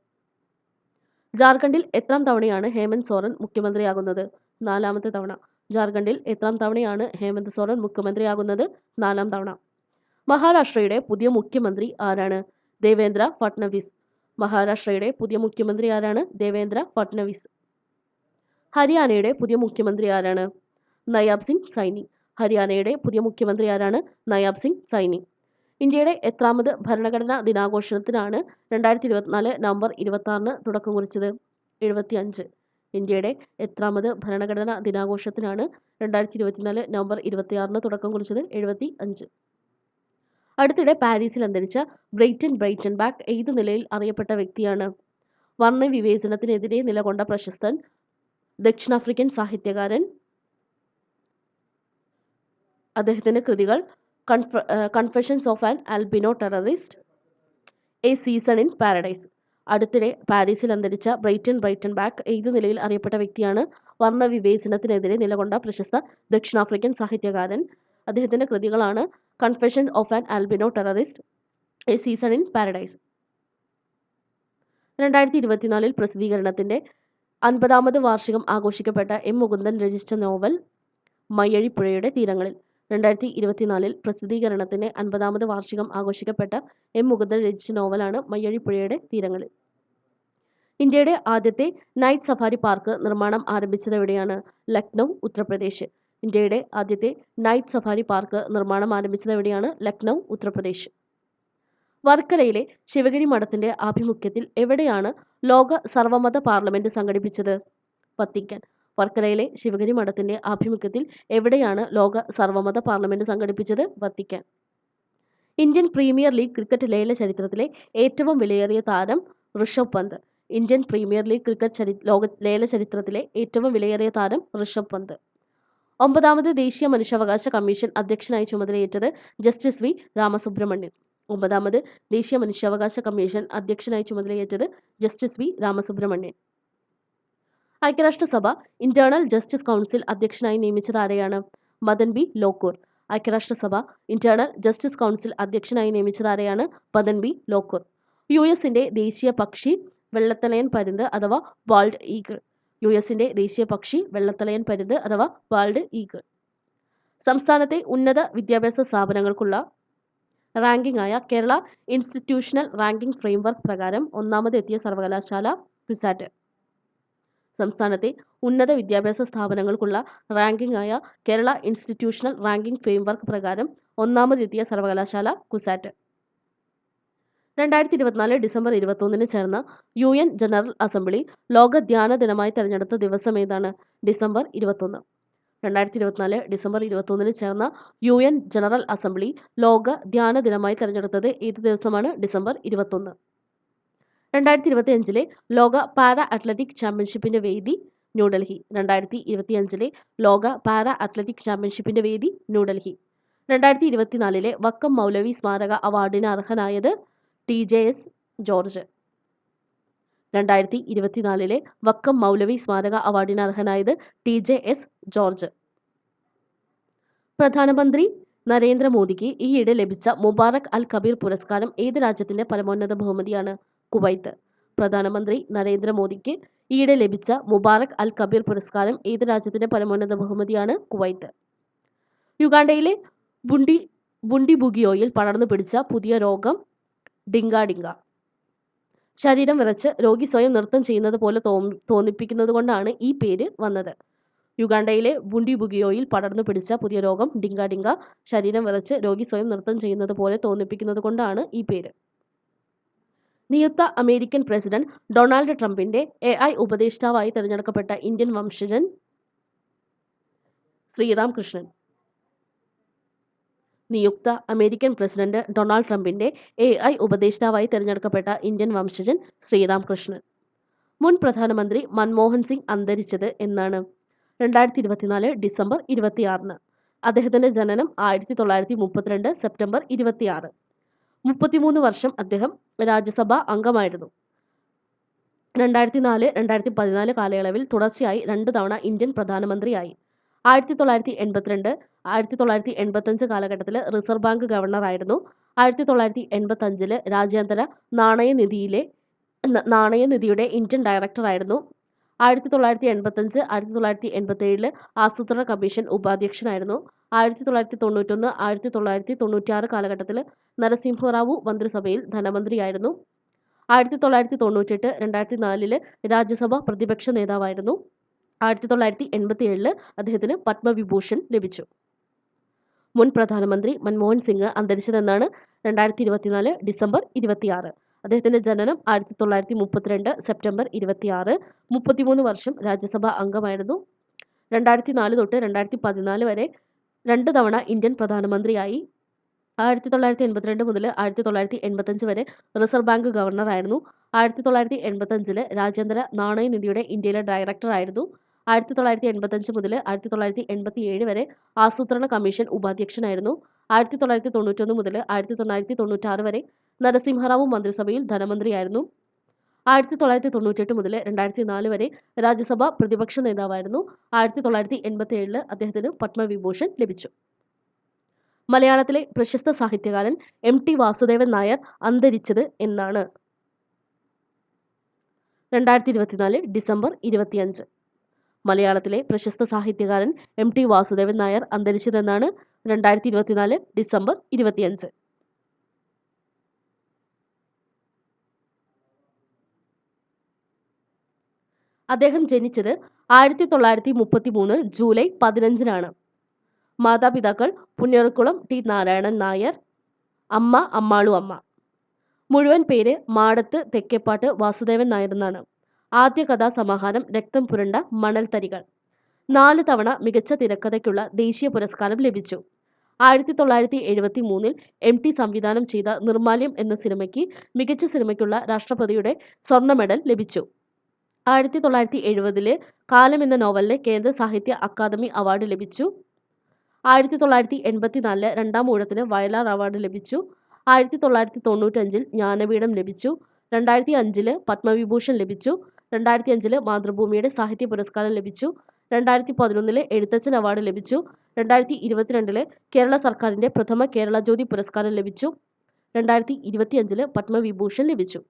ജാർഖണ്ഡിൽ എത്രാം തവണയാണ് ഹേമന്ത് സോറൻ മുഖ്യമന്ത്രിയാകുന്നത്? 4ാമത്തെ തവണ. ജാർഖണ്ഡിൽ എത്രാം തവണയാണ് ഹേമന്ത് സോറൻ മുഖ്യമന്ത്രിയാകുന്നത്? 4ാം തവണ. മഹാരാഷ്ട്രയുടെ പുതിയ മുഖ്യമന്ത്രി ആരാണ്? ദേവേന്ദ്ര ഫട്നവിസ്. മഹാരാഷ്ട്രയുടെ പുതിയ മുഖ്യമന്ത്രി ആരാണ്? ദേവേന്ദ്ര ഫട്നവിസ്. ഹരിയാനയുടെ പുതിയ മുഖ്യമന്ത്രി ആരാണ്? നയാബ് സിംഗ് സൈനി. ഹരിയാനയുടെ പുതിയ മുഖ്യമന്ത്രി ആരാണ്? നയാബ് സിംഗ് സൈനി. ഇന്ത്യയുടെ എത്രാമത് ഭരണഘടനാ ദിനാഘോഷത്തിനാണ് 2024 നവംബർ 26-ന് തുടക്കം കുറിച്ചത്? 75. ഇന്ത്യയുടെ എത്രാമത് ഭരണഘടനാ ദിനാഘോഷത്തിനാണ് 2024 നവംബർ 26-ന് തുടക്കം കുറിച്ചത്? 75. അടുത്തിടെ പാരീസിൽ അന്തരിച്ച ബ്രെയ്റ്റൻബാക്ക് ഏത് നിലയിൽ അറിയപ്പെട്ട വ്യക്തിയാണ്? വർണ്ണവിവേചനത്തിനെതിരെ നിലകൊണ്ട പ്രശസ്തൻ ദക്ഷിണാഫ്രിക്കൻ സാഹിത്യകാരൻ. അദ്ദേഹത്തിന്റെ കൃതികൾ confessions of an albino terrorist, a season in paradise. അടുത്തിടെ പാരീസിൽ അന്തരിച്ച ബ്രെയ്റ്റൻബാക്ക് ഏത് നിലയിൽ അറിയപ്പെട്ട വ്യക്തിയാണ്? വർണ്ണവിവേചനത്തിനെതിരെ നിലകൊണ്ട പ്രശസ്ത ദക്ഷിണാഫ്രിക്കൻ സാഹിത്യകാരൻ. അദ്ദേഹത്തിന്റെ കൃതികളാണ് confession of an albino terrorist, a season in paradise. 2024 പ്രസിദ്ധീകരണത്തിന്റെ 50ാമത് വാർഷികം ആഘോഷിക്കപ്പെട്ട എം മുകുന്ദൻ രചിച്ച നോവൽ മയ്യഴിപ്പുഴയുടെ തീരങ്ങളിൽ. 2024 പ്രസിദ്ധീകരണത്തിന്റെ 50ാമത് വാർഷികം ആഘോഷിക്കപ്പെട്ട എം മുകുന്ദൻ രചിച്ച നോവലാണ് മയ്യഴിപ്പുഴയുടെ തീരങ്ങളിൽ. ഇന്ത്യയുടെ ആദ്യത്തെ നൈറ്റ് സഫാരി പാർക്ക് നിർമ്മാണം ആരംഭിച്ചത് എവിടെയാണ്? ലക്നൗ, ഉത്തർപ്രദേശ്. ഇന്ത്യയുടെ ആദ്യത്തെ നൈറ്റ് സഫാരി പാർക്ക് നിർമ്മാണം ആരംഭിച്ചത് എവിടെയാണ്? ലക്നൗ, ഉത്തർപ്രദേശ്. വർക്കലയിലെ ശിവഗിരി മഠത്തിന്റെ ആഭിമുഖ്യത്തിൽ എവിടെയാണ് ലോക സർവമത പാർലമെന്റ് സംഘടിപ്പിച്ചത്? വത്തിക്കാൻ. വർക്കലയിലെ ശിവഗിരി മഠത്തിന്റെ ആഭിമുഖ്യത്തിൽ എവിടെയാണ് ലോക സർവമത പാർലമെന്റ് സംഘടിപ്പിച്ചത്? Vatican. Indian premier league cricket ലേല ചരിത്രത്തിലെ ഏറ്റവും വിലയേറിയ താരം Rishabh Pant. Indian premier league cricket ലേല ചരിത്രത്തിലെ ഏറ്റവും വിലയേറിയ താരം ഋഷഭ് പന്ത്. 9ാമത് ദേശീയ മനുഷ്യാവകാശ കമ്മീഷൻ അധ്യക്ഷനായി ചുമതലയേറ്റത് ജസ്റ്റിസ് വി രാമസുബ്രഹ്മണ്യൻ. 9ാമത് ദേശീയ മനുഷ്യാവകാശ കമ്മീഷൻ അധ്യക്ഷനായി ചുമതലയേറ്റത് ജസ്റ്റിസ് വി രാമസുബ്രഹ്മണ്യൻ. ഐക്യരാഷ്ട്രസഭ ഇന്റേണൽ ജസ്റ്റിസ് കൗൺസിൽ അധ്യക്ഷനായി നിയമിച്ചത് ആരെയാണ്? മദൻ ബി ലോക്കൂർ. ഐക്യരാഷ്ട്രസഭ ഇന്റേണൽ ജസ്റ്റിസ് കൗൺസിൽ അധ്യക്ഷനായി നിയമിച്ചത് ആരെയാണ്? മദൻ ബി ലോക്കൂർ. യുഎസിന്റെ ദേശീയ പക്ഷി വെള്ളത്തലയൻ പരുന്ത് അഥവാ ബാൾഡ് ഈഗിൾ. യുഎസിന്റെ ദേശീയ പക്ഷി വെള്ളത്തലയൻ പരുന്ത് അഥവാ ബാൾഡ് ഈഗിൾ. സംസ്ഥാനത്തെ ഉന്നത വിദ്യാഭ്യാസ സ്ഥാപനങ്ങൾക്കുള്ള റാങ്കിംഗ് ആയ കേരള ഇൻസ്റ്റിറ്റ്യൂഷണൽ റാങ്കിംഗ് ഫ്രെയിംവർക്ക് പ്രകാരം 1ാമത് എത്തിയ സർവകലാശാല കുസാറ്റ്. സംസ്ഥാനത്തെ ഉന്നത വിദ്യാഭ്യാസ സ്ഥാപനങ്ങൾക്കുള്ള റാങ്കിംഗ് ആയ കേരള ഇൻസ്റ്റിറ്റ്യൂഷണൽ റാങ്കിംഗ് ഫ്രെയിംവർക്ക് പ്രകാരം 1ാമത് എത്തിയ സർവകലാശാല കുസാറ്റ്. 2024 ഡിസംബർ 21-ന് ചേർന്ന UN ജനറൽ അസംബ്ലി ലോക ധ്യാന ദിനമായി തെരഞ്ഞെടുത്ത ദിവസം ഏതാണ്? ഡിസംബർ 21. 2024 ഡിസംബർ 21-ന് ചേർന്ന UN ജനറൽ അസംബ്ലി ലോക ധ്യാന ദിനമായി തെരഞ്ഞെടുത്തത് ഏത് ദിവസമാണ്? ഡിസംബർ 21. 2025 ലോക പാരാ അത്ലറ്റിക് ചാമ്പ്യൻഷിപ്പിന്റെ വേദി ന്യൂഡൽഹി. 2025 ലോക പാരാ അത്ലറ്റിക് ചാമ്പ്യൻഷിപ്പിന്റെ വേദി ന്യൂഡൽഹി. 2024 വക്കം മൗലവി സ്മാരക അവാർഡിന് അർഹനായത് TJS ജോർജ്. 2024 വക്കം മൗലവി സ്മാരക അവാർഡിന് അർഹനായത് TJS ജോർജ്. പ്രധാനമന്ത്രി നരേന്ദ്രമോദിക്ക് ഈയിടെ ലഭിച്ച മുബാറക് അൽ കബീർ പുരസ്കാരം ഏത് രാജ്യത്തിന്റെ പരമോന്നത ബഹുമതിയാണ്? കുവൈത്ത്. പ്രധാനമന്ത്രി നരേന്ദ്രമോദിക്ക് ഈയിടെ ലഭിച്ച മുബാറക് അൽ കബീർ പുരസ്കാരം ഏത് രാജ്യത്തിന്റെ പരമോന്നത ബഹുമതിയാണ്? കുവൈത്ത്. യുഗാണ്ടയിലെ ബുണ്ടിബുഗിയോയിൽ പടർന്നു പിടിച്ച പുതിയ രോഗം ഡിങ്കാഡിങ്ക. ശരീരം വിറച്ച് രോഗി സ്വയം നൃത്തം ചെയ്യുന്നത് പോലെ തോന്നിപ്പിക്കുന്നതുകൊണ്ടാണ് ഈ പേര് വന്നത്. യുഗാണ്ടയിലെ ബുണ്ടിബുഗിയോയിൽ പടർന്നു പിടിച്ച പുതിയ രോഗം ഡിങ്കാഡിങ്ക. ശരീരം വിറച്ച് രോഗി സ്വയം നൃത്തം ചെയ്യുന്നത് പോലെ തോന്നിപ്പിക്കുന്നതുകൊണ്ടാണ് ഈ പേര്. നിയുക്ത അമേരിക്കൻ പ്രസിഡന്റ് ഡൊണാൾഡ് ട്രംപിന്റെ AI ഉപദേഷ്ടാവായി തെരഞ്ഞെടുക്കപ്പെട്ട ഇന്ത്യൻ വംശജൻ ശ്രീറാം കൃഷ്ണൻ. നിയുക്ത അമേരിക്കൻ പ്രസിഡന്റ് ഡൊണാൾഡ് ട്രംപിന്റെ AI ഉപദേഷ്ടാവായി തെരഞ്ഞെടുക്കപ്പെട്ട ഇന്ത്യൻ വംശജൻ ശ്രീറാം കൃഷ്ണൻ. മുൻ പ്രധാനമന്ത്രി മൻമോഹൻ സിംഗ് അന്തരിച്ചത് എന്നാണ്? 2024 ഡിസംബർ 26-ന്. അദ്ദേഹത്തിന്റെ ജനനം 1932 സെപ്റ്റംബർ 26. 33 വർഷം അദ്ദേഹം രാജ്യസഭാ അംഗമായിരുന്നു. 2004-2014 കാലയളവിൽ തുടർച്ചയായി 2 തവണ ഇന്ത്യൻ പ്രധാനമന്ത്രിയായി. 1982, 1985 കാലഘട്ടത്തിൽ റിസർവ് ബാങ്ക് ഗവർണറായിരുന്നു. 1985 രാജ്യാന്തര നാണയനിധിയുടെ ഇന്ത്യൻ ഡയറക്ടറായിരുന്നു. 1985, 1987 ആസൂത്രണ കമ്മീഷൻ ഉപാധ്യക്ഷനായിരുന്നു. 1991, 1996 കാലഘട്ടത്തിൽ നരസിംഹറാവു മന്ത്രിസഭയിൽ ധനമന്ത്രിയായിരുന്നു. 1998, 2004 രാജ്യസഭാ പ്രതിപക്ഷ നേതാവായിരുന്നു. 1987 അദ്ദേഹത്തിന് പത്മവിഭൂഷൺ ലഭിച്ചു. മുൻ പ്രധാനമന്ത്രി മൻമോഹൻ സിംഗ് അന്തരിച്ചതെന്നാണ് 2024 ഡിസംബർ 26. അദ്ദേഹത്തിന്റെ ജനനം 1932 സെപ്റ്റംബർ 26. 33 വർഷം രാജ്യസഭാ അംഗമായിരുന്നു. 2004 തൊട്ട് 2014 വരെ 2 തവണ ഇന്ത്യൻ പ്രധാനമന്ത്രിയായി. 1982 മുതൽ 1985 വരെ റിസർവ് ബാങ്ക് ഗവർണറായിരുന്നു. 1985 രാജ്യാന്തര നാണയനിധിയുടെ ഇന്ത്യയിലെ ഡയറക്ടറായിരുന്നു. 1985 മുതൽ 1987 വരെ ആസൂത്രണ കമ്മീഷൻ ഉപാധ്യക്ഷനായിരുന്നു. 1991 മുതൽ 1996 വരെ നരസിംഹറാവു മന്ത്രിസഭയിൽ ധനമന്ത്രിയായിരുന്നു. 1998 മുതൽ 2004 വരെ രാജ്യസഭാ പ്രതിപക്ഷ നേതാവായിരുന്നു. 1987 അദ്ദേഹത്തിന് പത്മവിഭൂഷൺ ലഭിച്ചു. മലയാളത്തിലെ പ്രശസ്ത സാഹിത്യകാരൻ MT വാസുദേവൻ നായർ അന്തരിച്ചത് എന്നാണ്? 2024 ഡിസംബർ 25. മലയാളത്തിലെ പ്രശസ്ത സാഹിത്യകാരൻ MT വാസുദേവൻ നായർ അന്തരിച്ചതെന്നാണ്? 2024 ഡിസംബർ 25. അദ്ദേഹം ജനിച്ചത് 1933 ജൂലൈ 15-നാണ്. മാതാപിതാക്കൾ പുന്നേറക്കുളം T നാരായണൻ നായർ, അമ്മ അമ്മാളു അമ്മ. മുഴുവൻ പേര് മാടത്ത് തെക്കേപ്പാട്ട് വാസുദേവൻ നായർ എന്നാണ്. ആദ്യ കഥാസമാഹാരം രക്തം പുരണ്ട മണൽത്തരികൾ. 4 തവണ മികച്ച തിരക്കഥയ്ക്കുള്ള ദേശീയ പുരസ്കാരം ലഭിച്ചു. 1973 MT സംവിധാനം ചെയ്ത നിർമാല്യം എന്ന സിനിമയ്ക്ക് മികച്ച സിനിമയ്ക്കുള്ള രാഷ്ട്രപതിയുടെ സ്വർണ്ണ മെഡൽ ലഭിച്ചു. 1970 കാലം എന്ന നോവലിന് കേന്ദ്ര സാഹിത്യ അക്കാദമി അവാർഡ് ലഭിച്ചു. 1984 രണ്ടാം ഊഴത്തിന് വയലാർ അവാർഡ് ലഭിച്ചു. 1995 ജ്ഞാനപീഠം ലഭിച്ചു. 2005 പത്മവിഭൂഷൺ ലഭിച്ചു. 2005 മാതൃഭൂമിയുടെ സാഹിത്യ പുരസ്കാരം ലഭിച്ചു. 2011 എഴുത്തച്ഛൻ അവാർഡ് ലഭിച്ചു. 2022 കേരള സർക്കാരിന്റെ പ്രഥമ കേരള ജ്യോതി പുരസ്കാരം ലഭിച്ചു. 2025 പത്മവിഭൂഷൺ ലഭിച്ചു.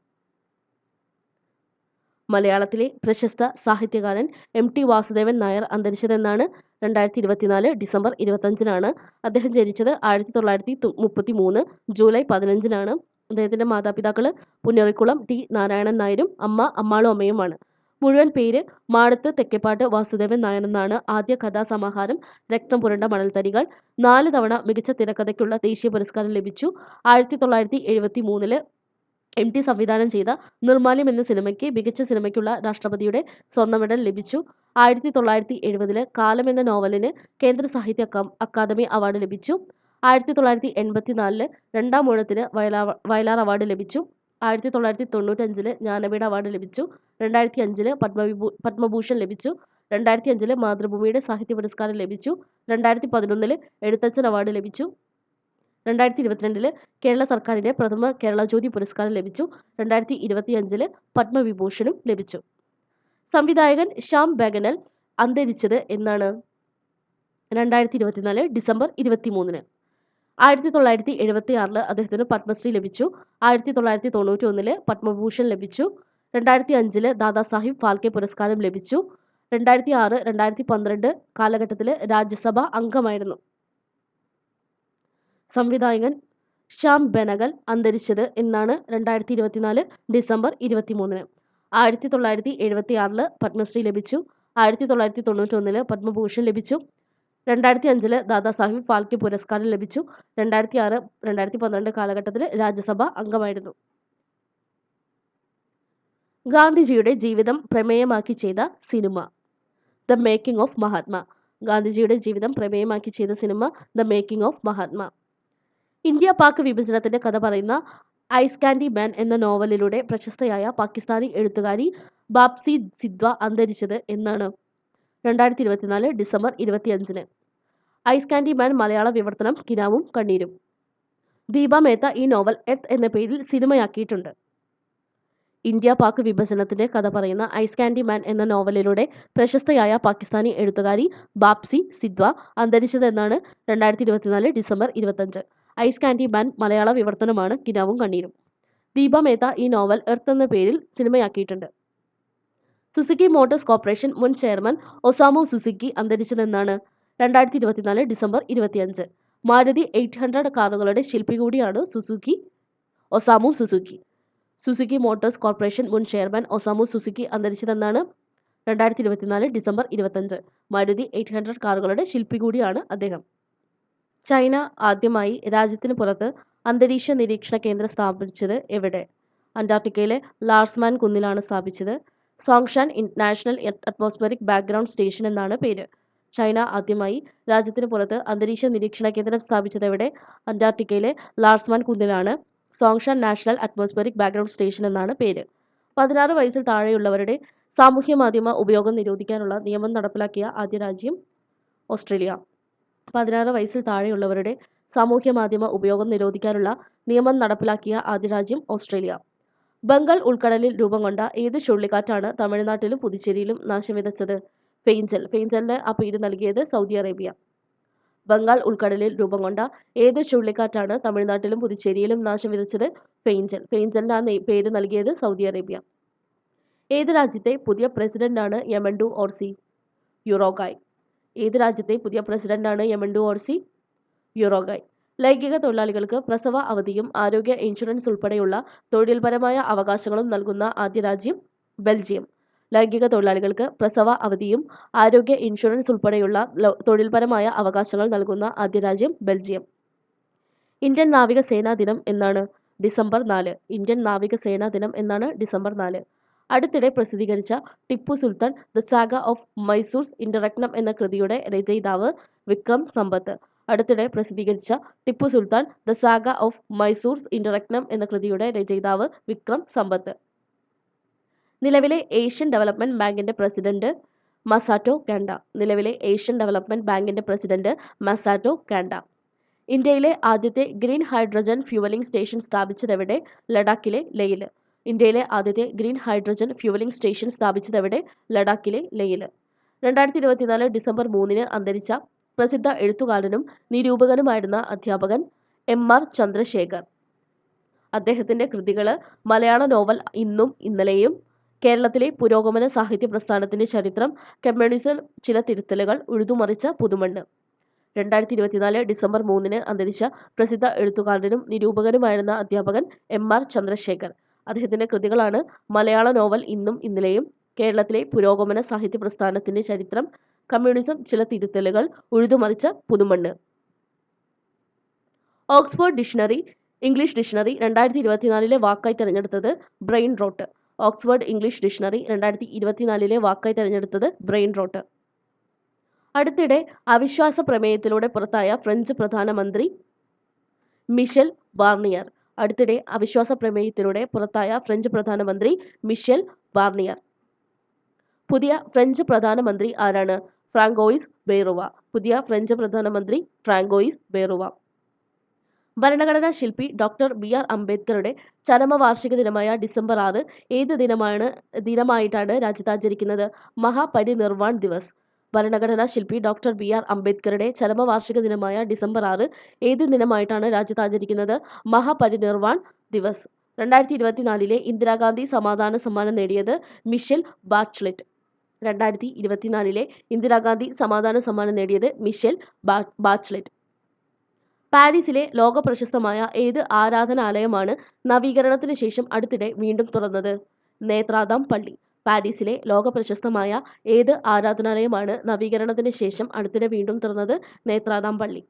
മലയാളത്തിലെ പ്രശസ്ത സാഹിത്യകാരൻ MT വാസുദേവൻ നായർ അന്തരിച്ചതെന്നാണ്? 2024 ഡിസംബർ 25-നാണ്. അദ്ദേഹം ജനിച്ചത് 1933 ജൂലൈ 15-നാണ്. അദ്ദേഹത്തിന്റെ മാതാപിതാക്കൾ പുന്നേറിക്കുളം T നാരായണൻ നായരും അമ്മ അമ്മാളു അമ്മയുമാണ്. മുഴുവൻ പേര് മാടത്ത് തെക്കേപ്പാട്ട് വാസുദേവൻ നായർ എന്നാണ്. ആദ്യ കഥാസമാഹാരം രക്തം പുരണ്ട മണൽത്തരികൾ. 4 തവണ മികച്ച തിരക്കഥയ്ക്കുള്ള ദേശീയ പുരസ്കാരം ലഭിച്ചു. 1973 MT സംവിധാനം ചെയ്ത നിർമാല്യം എന്ന സിനിമയ്ക്ക് മികച്ച സിനിമയ്ക്കുള്ള രാഷ്ട്രപതിയുടെ സ്വർണ്ണ മെഡൽ ലഭിച്ചു. 1970 കാലം എന്ന നോവലിന് കേന്ദ്ര സാഹിത്യ അക്കാദമി അവാർഡ് ലഭിച്ചു. 1984 രണ്ടാം ഊഴത്തിന് വയലാർ അവാർഡ് ലഭിച്ചു. 1995 ജ്ഞാനപീഠ അവാർഡ് ലഭിച്ചു. 2005 പത്മഭൂഷൺ ലഭിച്ചു. 2005 മാതൃഭൂമിയുടെ സാഹിത്യ പുരസ്കാരം ലഭിച്ചു. 2011 എഴുത്തച്ഛൻ അവാർഡ് ലഭിച്ചു. 2022 കേരള സർക്കാരിന്റെ പ്രഥമ കേരള ജ്യോതി പുരസ്കാരം ലഭിച്ചു. 2025 പത്മവിഭൂഷണും ലഭിച്ചു. സംവിധായകൻ ശ്യാം ബെനഗൽ അന്തരിച്ചത് എന്നാണ്? 2024 ഡിസംബർ 23. 1976 അദ്ദേഹത്തിന് പത്മശ്രീ ലഭിച്ചു. 1991 പത്മഭൂഷൺ ലഭിച്ചു. 2005 ദാദാസാഹിബ് ഫാൽക്കെ പുരസ്കാരം ലഭിച്ചു. 2006 2012 കാലഘട്ടത്തിൽ രാജ്യസഭാ അംഗമായിരുന്നു. സംവിധായകൻ ശ്യാം ബെനഗൽ അന്തരിച്ചത് എന്നാണ്? 2024 ഡിസംബർ 23. 1976 പത്മശ്രീ ലഭിച്ചു. 1991 പത്മഭൂഷൺ ലഭിച്ചു. 2005 ദാദാസാഹിബ് ഫാൽക്കെ പുരസ്കാരം ലഭിച്ചു. 2006 2012 കാലഘട്ടത്തിൽ രാജ്യസഭാ അംഗമായിരുന്നു. ഗാന്ധിജിയുടെ ജീവിതം പ്രമേയമാക്കി ചെയ്ത സിനിമ? The making of Mahatma. ഗാന്ധിജിയുടെ ജീവിതം പ്രമേയമാക്കി ചെയ്ത സിനിമ the making of Mahatma. India Pak വിഭജനത്തിന്റെ കഥ പറയുന്ന ഐസ് കാൻഡി മാൻ എന്ന നോവലിലൂടെ പ്രശസ്തയായ പാകിസ്ഥാനി എഴുത്തുകാരി ബാപ്സി സിദ്വ അന്തരിച്ചത് എന്നാണ്? 2024 ഡിസംബർ 25. ഐസ് കാൻഡി മാൻ മലയാള വിവർത്തനം കിനാവും കണ്ണീരും. ദീപ മേത്ത ഈ നോവൽ എർത്ത് എന്ന പേരിൽ സിനിമയാക്കിയിട്ടുണ്ട്. ഇന്ത്യ പാക് വിഭജനത്തിന്റെ കഥ പറയുന്ന ഐസ് കാൻഡി മാൻ എന്ന നോവലിലൂടെ പ്രശസ്തയായ പാകിസ്ഥാനി എഴുത്തുകാരി ബാപ്സി സിദ്വ അന്തരിച്ചതെന്നാണ്? 2024 ഡിസംബർ 25. ഐസ് കാൻഡി മാൻ മലയാള വിവർത്തനമാണ് കിനാവും കണ്ണീരും. ദീപ മേത്ത ഈ നോവൽ എർത്ത് എന്ന പേരിൽ സിനിമയാക്കിയിട്ടുണ്ട്. സുസുക്കി മോട്ടോഴ്സ് കോർപ്പറേഷൻ മുൻ ചെയർമാൻ ഒസാമു സുസുക്കി അന്തരിച്ചതെന്നാണ്? 2024 ഡിസംബർ 25. മാരുതി 800 കാറുകളുടെ ശില്പി കൂടിയാണ് Osamu Suzuki. Suzuki motors corporation മുൻ ചെയർമാൻ ഒസാമു സുസുക്കി അന്തരിച്ചതെന്നാണ്? 2024 ഡിസംബർ 25. മാരുതി 800 കാറുകളുടെ ശില്പി കൂടിയാണ് അദ്ദേഹം. ചൈന ആദ്യമായി രാജ്യത്തിന് പുറത്ത് അന്തരീക്ഷ നിരീക്ഷണ കേന്ദ്രം സ്ഥാപിച്ചത് എവിടെ? അന്റാർട്ടിക്കയിലെ ലാർസ്മാൻ കുന്നിലാണ് സ്ഥാപിച്ചത്. സോങ്ഷാൻ നാഷണൽ അറ്റ്മോസ്ഫിയറിക് ബാക്ക്ഗ്രൗണ്ട് സ്റ്റേഷൻ എന്നാണ് പേര്. ചൈന ആദ്യമായി രാജ്യത്തിന് പുറത്ത് അന്തരീക്ഷ നിരീക്ഷണ കേന്ദ്രം സ്ഥാപിച്ചത് എവിടെ? അന്റാർട്ടിക്കയിലെ ലാർസ്മാൻ കുന്നിലാണ്. സോങ്ഷാൻ നാഷണൽ അറ്റ്മോസ്ഫിയറിക് ബാക്ക്ഗ്രൗണ്ട് സ്റ്റേഷൻ എന്നാണ് പേര്. 16 വയസ്സിൽ താഴെയുള്ളവരുടെ സാമൂഹ്യ മാധ്യമ ഉപയോഗം നിരോധിക്കാനുള്ള നിയമം നടപ്പിലാക്കിയ ആദ്യ രാജ്യം ഓസ്ട്രേലിയ. 16 വയസ്സിൽ താഴെയുള്ളവരുടെ സാമൂഹ്യ മാധ്യമ ഉപയോഗം നിരോധിക്കാനുള്ള നിയമം നടപ്പിലാക്കിയ ആദ്യ രാജ്യം ഓസ്ട്രേലിയ. ബംഗാൾ ഉൾക്കടലിൽ രൂപം കൊണ്ട ഏത് ചുഴലിക്കാറ്റാണ് തമിഴ്നാട്ടിലും പുതുച്ചേരിയിലും നാശം വിതച്ചത്? ഫെയ്ഞ്ചൽ. ഫെയ്ഞ്ചലിന് ആ പേര് നൽകിയത് സൗദി അറേബ്യ. ബംഗാൾ ഉൾക്കടലിൽ രൂപം കൊണ്ട ഏത് ചുഴലിക്കാറ്റാണ് തമിഴ്നാട്ടിലും പുതുച്ചേരിയിലും നാശം വിതച്ചത്? ഫെയ്ഞ്ചൽ. ഫെയ്ഞ്ചലിന് ആ പേര് നൽകിയത് സൗദി അറേബ്യ. ഏത് രാജ്യത്തെ പുതിയ പ്രസിഡന്റാണ് യമൻഡു ഓർസി? യുറോഗായ്. ഏത് രാജ്യത്തെ പുതിയ പ്രസിഡന്റാണ് യമൻഡു ഓർസി? യുറോഗായ്. ലൈംഗിക തൊഴിലാളികൾക്ക് പ്രസവ അവധിയും ആരോഗ്യ ഇൻഷുറൻസ് ഉൾപ്പെടെയുള്ള തൊഴിൽപരമായ അവകാശങ്ങളും നൽകുന്ന ആദ്യ രാജ്യം ബെൽജിയം. ലൈംഗിക തൊഴിലാളികൾക്ക് പ്രസവ അവധിയും ആരോഗ്യ ഇൻഷുറൻസ് ഉൾപ്പെടെയുള്ള തൊഴിൽപരമായ അവകാശങ്ങൾ നൽകുന്ന ആദ്യ രാജ്യം ബെൽജിയം. ഇന്ത്യൻ നാവികസേനാ ദിനം എന്നാണ്? ഡിസംബർ 4. ഇന്ത്യൻ നാവികസേനാ ദിനം എന്നാണ് ഡിസംബർ 4. അടുത്തിടെ പ്രസിദ്ധീകരിച്ച Tipu Sultan the saga of Mysore's ഇന്റർരത്നം എന്ന കൃതിയുടെ രചയിതാവ് വിക്രം സമ്പത്ത്. അടുത്തിടെ പ്രസിദ്ധീകരിച്ച Tipu Sultan the saga of Mysore's ഇന്റർരത്നം എന്ന കൃതിയുടെ രചയിതാവ് വിക്രം സമ്പത്ത്. നിലവിലെ ഏഷ്യൻ ഡെവലപ്മെന്റ് ബാങ്കിന്റെ പ്രസിഡന്റ് മസാറ്റോ കാണ്ട. നിലവിലെ ഏഷ്യൻ ഡെവലപ്മെന്റ് ബാങ്കിന്റെ പ്രസിഡന്റ് മസാറ്റോ കാണ്ട. ഇന്ത്യയിലെ ആദ്യത്തെ ഗ്രീൻ ഹൈഡ്രജൻ ഫ്യൂവലിംഗ് സ്റ്റേഷൻ സ്ഥാപിച്ചതെവിടെ? ലഡാക്കിലെ ലേയിൽ. ഇന്ത്യയിലെ ആദ്യത്തെ ഗ്രീൻ ഹൈഡ്രജൻ ഫ്യൂവലിംഗ് സ്റ്റേഷൻ സ്ഥാപിച്ചതെവിടെ? ലഡാക്കിലെ ലേയിൽ. 2024 ഡിസംബർ 3 അന്തരിച്ച പ്രസിദ്ധ എഴുത്തുകാരനും നിരൂപകനുമായിരുന്ന അധ്യാപകൻ MR ചന്ദ്രശേഖർ. അദ്ദേഹത്തിന്റെ കൃതികൾ മലയാള നോവൽ ഇന്നും ഇന്നലെയും, കേരളത്തിലെ പുരോഗമന സാഹിത്യ പ്രസ്ഥാനത്തിന്റെ ചരിത്രം, കമ്മ്യൂണിസം ചില തിരുത്തലുകൾ, ഉഴുതുമറിച്ച പുതുമണ്ണ്. 2024 ഡിസംബർ 3 അന്തരിച്ച പ്രസിദ്ധ എഴുത്തുകാരനും നിരൂപകനുമായിരുന്ന അധ്യാപകൻ MR ചന്ദ്രശേഖർ. അദ്ദേഹത്തിന്റെ കൃതികളാണ് മലയാള നോവൽ ഇന്നും ഇന്നലെയും, കേരളത്തിലെ പുരോഗമന സാഹിത്യ പ്രസ്ഥാനത്തിന്റെ ചരിത്രം, കമ്മ്യൂണിസം ചില തിരുത്തലുകൾ, ഉഴുതുമറിച്ച പുതുമണ്ണ്. ഓക്സ്ഫോർഡ് ഡിക്ഷണറി ഇംഗ്ലീഷ് ഡിക്ഷണറി 2024 വാക്കായി തിരഞ്ഞെടുത്തത് brain rote. Oxford English dictionary 2024 വാക്കായി തിരഞ്ഞെടുത്തത് ബ്രെയിൻ റോട്ട്. അടുത്തിടെ അവിശ്വാസ പ്രമേയത്തിലൂടെ പുറത്തായ ഫ്രഞ്ച് പ്രധാനമന്ത്രി മിഷേൽ ബാർണിയർ. അടുത്തിടെ അവിശ്വാസ പ്രമേയത്തിലൂടെ പുറത്തായ ഫ്രഞ്ച് പ്രധാനമന്ത്രി മിഷേൽ ബാർണിയർ. പുതിയ ഫ്രഞ്ച് പ്രധാനമന്ത്രി ആരാണ്? ഫ്രാങ്കോയിസ് ബെയ്റുവ. പുതിയ ഫ്രഞ്ച് പ്രധാനമന്ത്രി ഫ്രാങ്കോയിസ് ബെയ്റുവ. ഭരണഘടനാ ശില്പി ഡോക്ടർ BR അംബേദ്കറുടെ ചരമവാർഷിക ദിനമായ ഡിസംബർ 6 ഏത് ദിനമായിട്ടാണ് രാജ്യത്ത് ആചരിക്കുന്നത്? മഹാപരിനിർവാൺ ദിവസ്. ഭരണഘടനാ ശില്പി ഡോക്ടർ BR അംബേദ്കറുടെ ചരമവാർഷിക ദിനമായ ഡിസംബർ 6 ഏത് ദിനമായിട്ടാണ് രാജ്യത്ത് ആചരിക്കുന്നത്? മഹാപരിനിർവാൺ ദിവസ്. 2024 ഇന്ദിരാഗാന്ധി സമാധാന സമ്മാനം നേടിയത് മിഷേൽ ബാച്ച്ലെറ്റ്. 2024 ഇന്ദിരാഗാന്ധി സമാധാന സമ്മാനം നേടിയത് മിഷേൽ ബാച്ച്ലെറ്റ്. പാരീസിലെ ലോക പ്രശസ്തമായ ഏത് ആരാധനാലയമാണ് നവീകരണത്തിന് ശേഷം അടുത്തിടെ വീണ്ടും തുറന്നത്? നേത്രാദാം പള്ളി. പാരീസിലെ ലോക പ്രശസ്തമായ ഏത് ആരാധനാലയമാണ് നവീകരണത്തിന് ശേഷം അടുത്തിടെ വീണ്ടും തുറന്നത്? നേത്രാദാം പള്ളി.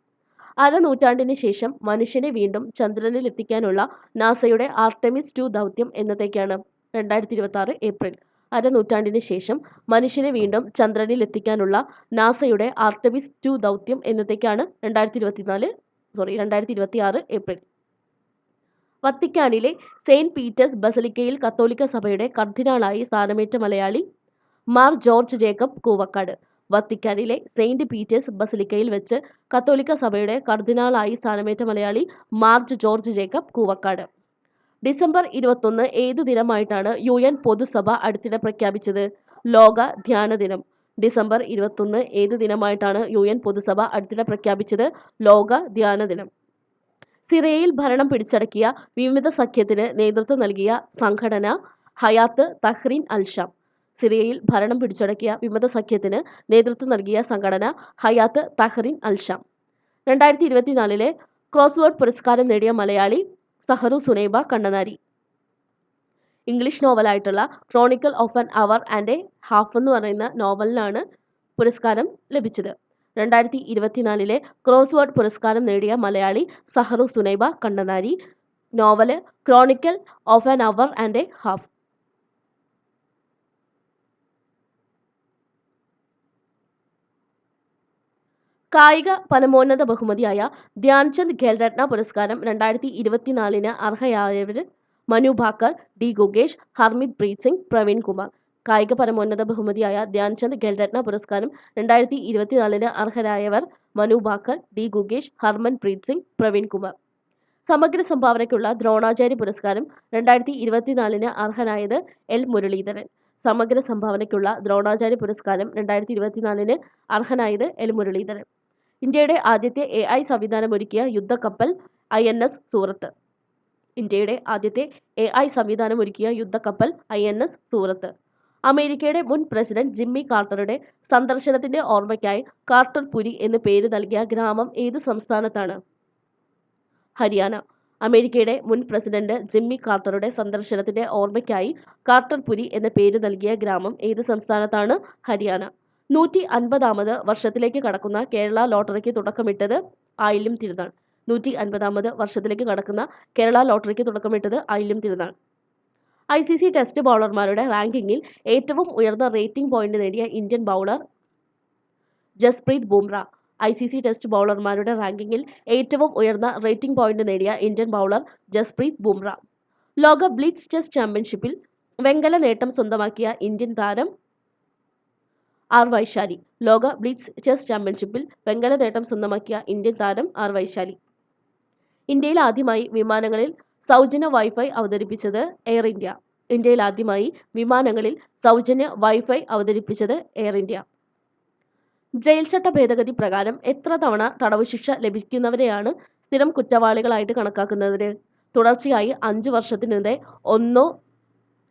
അരനൂറ്റാണ്ടിന് ശേഷം മനുഷ്യനെ വീണ്ടും ചന്ദ്രനിൽ എത്തിക്കാനുള്ള നാസയുടെ ആർടെമിസ് 2 ദൗത്യം എന്നത്തേക്കാണ്? 2026 ഏപ്രിൽ. അരനൂറ്റാണ്ടിന് ശേഷം മനുഷ്യനെ വീണ്ടും ചന്ദ്രനിൽ എത്തിക്കാനുള്ള നാസയുടെ ആർടെമിസ് 2 ദൗത്യം എന്നത്തേക്കാണ്? 2026 ഏപ്രിൽ. വത്തിക്കാനിലെ സെയിന്റ് പീറ്റേഴ്സ് ബസലിക്കയിൽ കത്തോലിക്ക സഭയുടെ കർദിനാളായി സ്ഥാനമേറ്റ മലയാളി മാർ ജോർജ് ജേക്കബ് കൂവക്കാട്. വത്തിക്കാനിലെ സെയിന്റ് പീറ്റേഴ്സ് ബസലിക്കയിൽ വെച്ച് കത്തോലിക്ക സഭയുടെ കർദിനാളായി സ്ഥാനമേറ്റ മലയാളി മാർജ് ജോർജ് ജേക്കബ് കൂവക്കാട്. ഡിസംബർ 21 ഏത് ദിനമായിട്ടാണ് UN പൊതുസഭ അടുത്തിടെ പ്രഖ്യാപിച്ചത്? ലോക ധ്യാന ദിനം. ഡിസംബർ 21 ഏത് ദിനമായിട്ടാണ് UN പൊതുസഭ അടുത്തിടെ പ്രഖ്യാപിച്ചത്? ലോക ധ്യാന ദിനം. സിറിയയിൽ ഭരണം പിടിച്ചടക്കിയ വിമത സഖ്യത്തിന് നേതൃത്വം നൽകിയ സംഘടന ഹയാത്ത് തഹ്രീർ അൽ-ഷാം. സിറിയയിൽ ഭരണം പിടിച്ചടക്കിയ വിമത സഖ്യത്തിന് നേതൃത്വം നൽകിയ സംഘടന ഹയാത്ത് തഹ്രീർ അൽ-ഷാം. 2024 ക്രോസ്വേർഡ് പുരസ്കാരം നേടിയ മലയാളി സഹറു സുനൈബ കണ്ണനാരി. ഇംഗ്ലീഷ് നോവലായിട്ടുള്ള chronicle of an hour and a half എന്ന് പറയുന്ന നോവലിനാണ് പുരസ്കാരം ലഭിച്ചത്. 2024 ക്രോസ്വേർഡ് പുരസ്കാരം നേടിയ Malayali Saharu Sunaiba Kannanari. Novel chronicle of an hour and a half. കായിക പരമോന്നത ബഹുമതിയായ ധ്യാൻചന്ദ് ഖേൽരത്ന പുരസ്കാരം 2024 അർഹയായവർ മനു ഭാക്കർ, ഡി ഗുഗേഷ്, ഹർമിത് പ്രീത് സിംഗ്, പ്രവീൺ കുമാർ. കായിക പരമോന്നത ബഹുമതിയായ ധ്യാൻചന്ദ് ഖേൽരത്ന പുരസ്കാരം 2024 അർഹരായവർ മനു ഭാക്കർ, ഡി ഗുഗേഷ്, ഹർമൻ പ്രീത് സിംഗ്, പ്രവീൺ കുമാർ. സമഗ്ര സംഭാവനയ്ക്കുള്ള ദ്രോണാചാര്യ പുരസ്കാരം 2024 അർഹനായത് എൽ മുരളീധരൻ. സമഗ്ര സംഭാവനയ്ക്കുള്ള ദ്രോണാചാര്യ പുരസ്കാരം 2024 അർഹനായത് എൽ മുരളീധരൻ. ഇന്ത്യയുടെ ആദ്യത്തെ AI സംവിധാനമൊരുക്കിയ യുദ്ധക്കപ്പൽ INS സൂറത്ത്. ഇന്ത്യയുടെ ആദ്യത്തെ AI സംവിധാനമൊരുക്കിയ യുദ്ധക്കപ്പൽ INS സൂറത്ത്. അമേരിക്കയുടെ മുൻ പ്രസിഡന്റ് ജിമ്മി കാർട്ടറുടെ സന്ദർശനത്തിന്റെ ഓർമ്മയ്ക്കായി കാർട്ടർ പുരി എന്ന് പേര് നൽകിയ ഗ്രാമം ഏത് സംസ്ഥാനത്താണ്? ഹരിയാന. അമേരിക്കയുടെ മുൻ പ്രസിഡന്റ് ജിമ്മി കാർട്ടറുടെ സന്ദർശനത്തിന്റെ ഓർമ്മയ്ക്കായി കാർട്ടർ പുരി എന്ന പേര് നൽകിയ ഗ്രാമം ഏത് സംസ്ഥാനത്താണ്? ഹരിയാന. 150ാമത് വർഷത്തിലേക്ക് കടക്കുന്ന കേരള ലോട്ടറിക്ക് തുടക്കമിട്ടത് ആയില്യം തിരുനാൾ. 150ാമത് വർഷത്തിലേക്ക് കടക്കുന്ന കേരള ലോട്ടറിക്ക് തുടക്കമിട്ടത് ആയില്യം തിരുനാൾ. ICC ടെസ്റ്റ് ബൗളർമാരുടെ റാങ്കിങ്ങിൽ ഏറ്റവും ഉയർന്ന റേറ്റിംഗ് പോയിന്റ് നേടിയ Indian bowler Jasprit Bumrah. ICC test ബൗളർമാരുടെ റാങ്കിങ്ങിൽ ഏറ്റവും ഉയർന്ന റേറ്റിംഗ് പോയിന്റ് നേടിയ ഇന്ത്യൻ ബൗളർ ജസ്പ്രീത് ബുംറ. ലോക ബ്ലിറ്റ്സ് ചെസ് ചാമ്പ്യൻഷിപ്പിൽ വെങ്കല നേട്ടം സ്വന്തമാക്കിയ ഇന്ത്യൻ താരം ആർ വൈശാലി. ലോക ബ്ലിറ്റ്സ് ചെസ് ചാമ്പ്യൻഷിപ്പിൽ വെങ്കല നേട്ടം സ്വന്തമാക്കിയ ഇന്ത്യൻ താരം ആർ വൈശാലി. ഇന്ത്യയിൽ ആദ്യമായി വിമാനങ്ങളിൽ സൗജന്യ വൈഫൈ അവതരിപ്പിച്ചത് എയർ ഇന്ത്യ. ഇന്ത്യയിൽ ആദ്യമായി വിമാനങ്ങളിൽ സൗജന്യ വൈഫൈ അവതരിപ്പിച്ചത് എയർ ഇന്ത്യ. ജയിൽ ചട്ട ഭേദഗതി പ്രകാരം എത്ര തവണ തടവ് ശിക്ഷ ലഭിക്കുന്നവരെയാണ് സ്ഥിരം കുറ്റവാളികളായിട്ട് കണക്കാക്കുന്നത്? തുടർച്ചയായി 5 വർഷത്തിനിടെ 1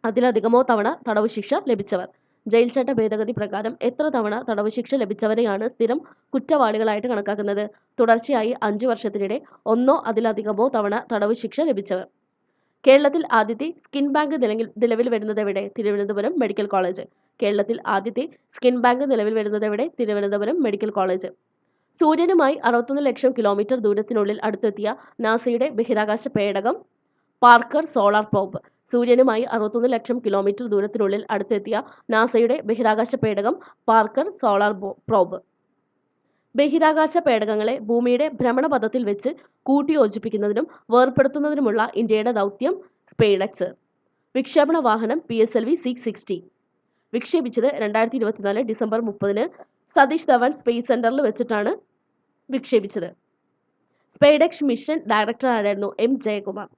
അതിലധികമോ തവണ തടവ് ശിക്ഷ ലഭിച്ചവർ. ജയിൽ ചട്ട ഭേദഗതി പ്രകാരം എത്ര തവണ തടവ് ശിക്ഷ ലഭിച്ചവരെയാണ് സ്ഥിരം കുറ്റവാളികളായിട്ട് കണക്കാക്കുന്നത്? തുടർച്ചയായി 5 വർഷത്തിനിടെ 1 അതിലധികമോ തവണ തടവ് ശിക്ഷ ലഭിച്ചവർ. കേരളത്തിൽ ആദ്യത്തെ സ്കിൻ ബാങ്ക് നിലവിൽ വരുന്നതെവിടെ? Thiruvananthapuram medical college. കേരളത്തിൽ ആദ്യത്തെ സ്കിൻ ബാങ്ക് നിലവിൽ വരുന്നതെവിടെ? Thiruvananthapuram medical college. സൂര്യനുമായി 61 ലക്ഷം കിലോമീറ്റർ ദൂരത്തിനുള്ളിൽ അടുത്തെത്തിയ നാസയുടെ ബഹിരാകാശ പേടകം പാർക്കർ സോളാർ പ്രോബ്. സൂര്യനുമായി 61 ലക്ഷം കിലോമീറ്റർ ദൂരത്തിനുള്ളിൽ അടുത്തെത്തിയ നാസയുടെ ബഹിരാകാശ പേടകം പാർക്കർ സോളാർ പ്രോബ്. ബഹിരാകാശ പേടകങ്ങളെ ഭൂമിയുടെ ഭ്രമണപഥത്തിൽ വെച്ച് കൂട്ടിയോജിപ്പിക്കുന്നതിനും വേർപെടുത്തുന്നതിനുമുള്ള ഇന്ത്യയുടെ ദൗത്യം സ്പെയ്ഡെക്സ്. വിക്ഷേപണ വാഹനം PSLV 660 വിക്ഷേപിച്ചത് 2024 ഡിസംബർ 30 സതീഷ് ധവാൻ സ്പേസ് സെന്ററിൽ വെച്ചിട്ടാണ് വിക്ഷേപിച്ചത്. സ്പെയ്ഡെക്സ് മിഷൻ ഡയറക്ടർ ആരായിരുന്നു? M ജയകുമാർ.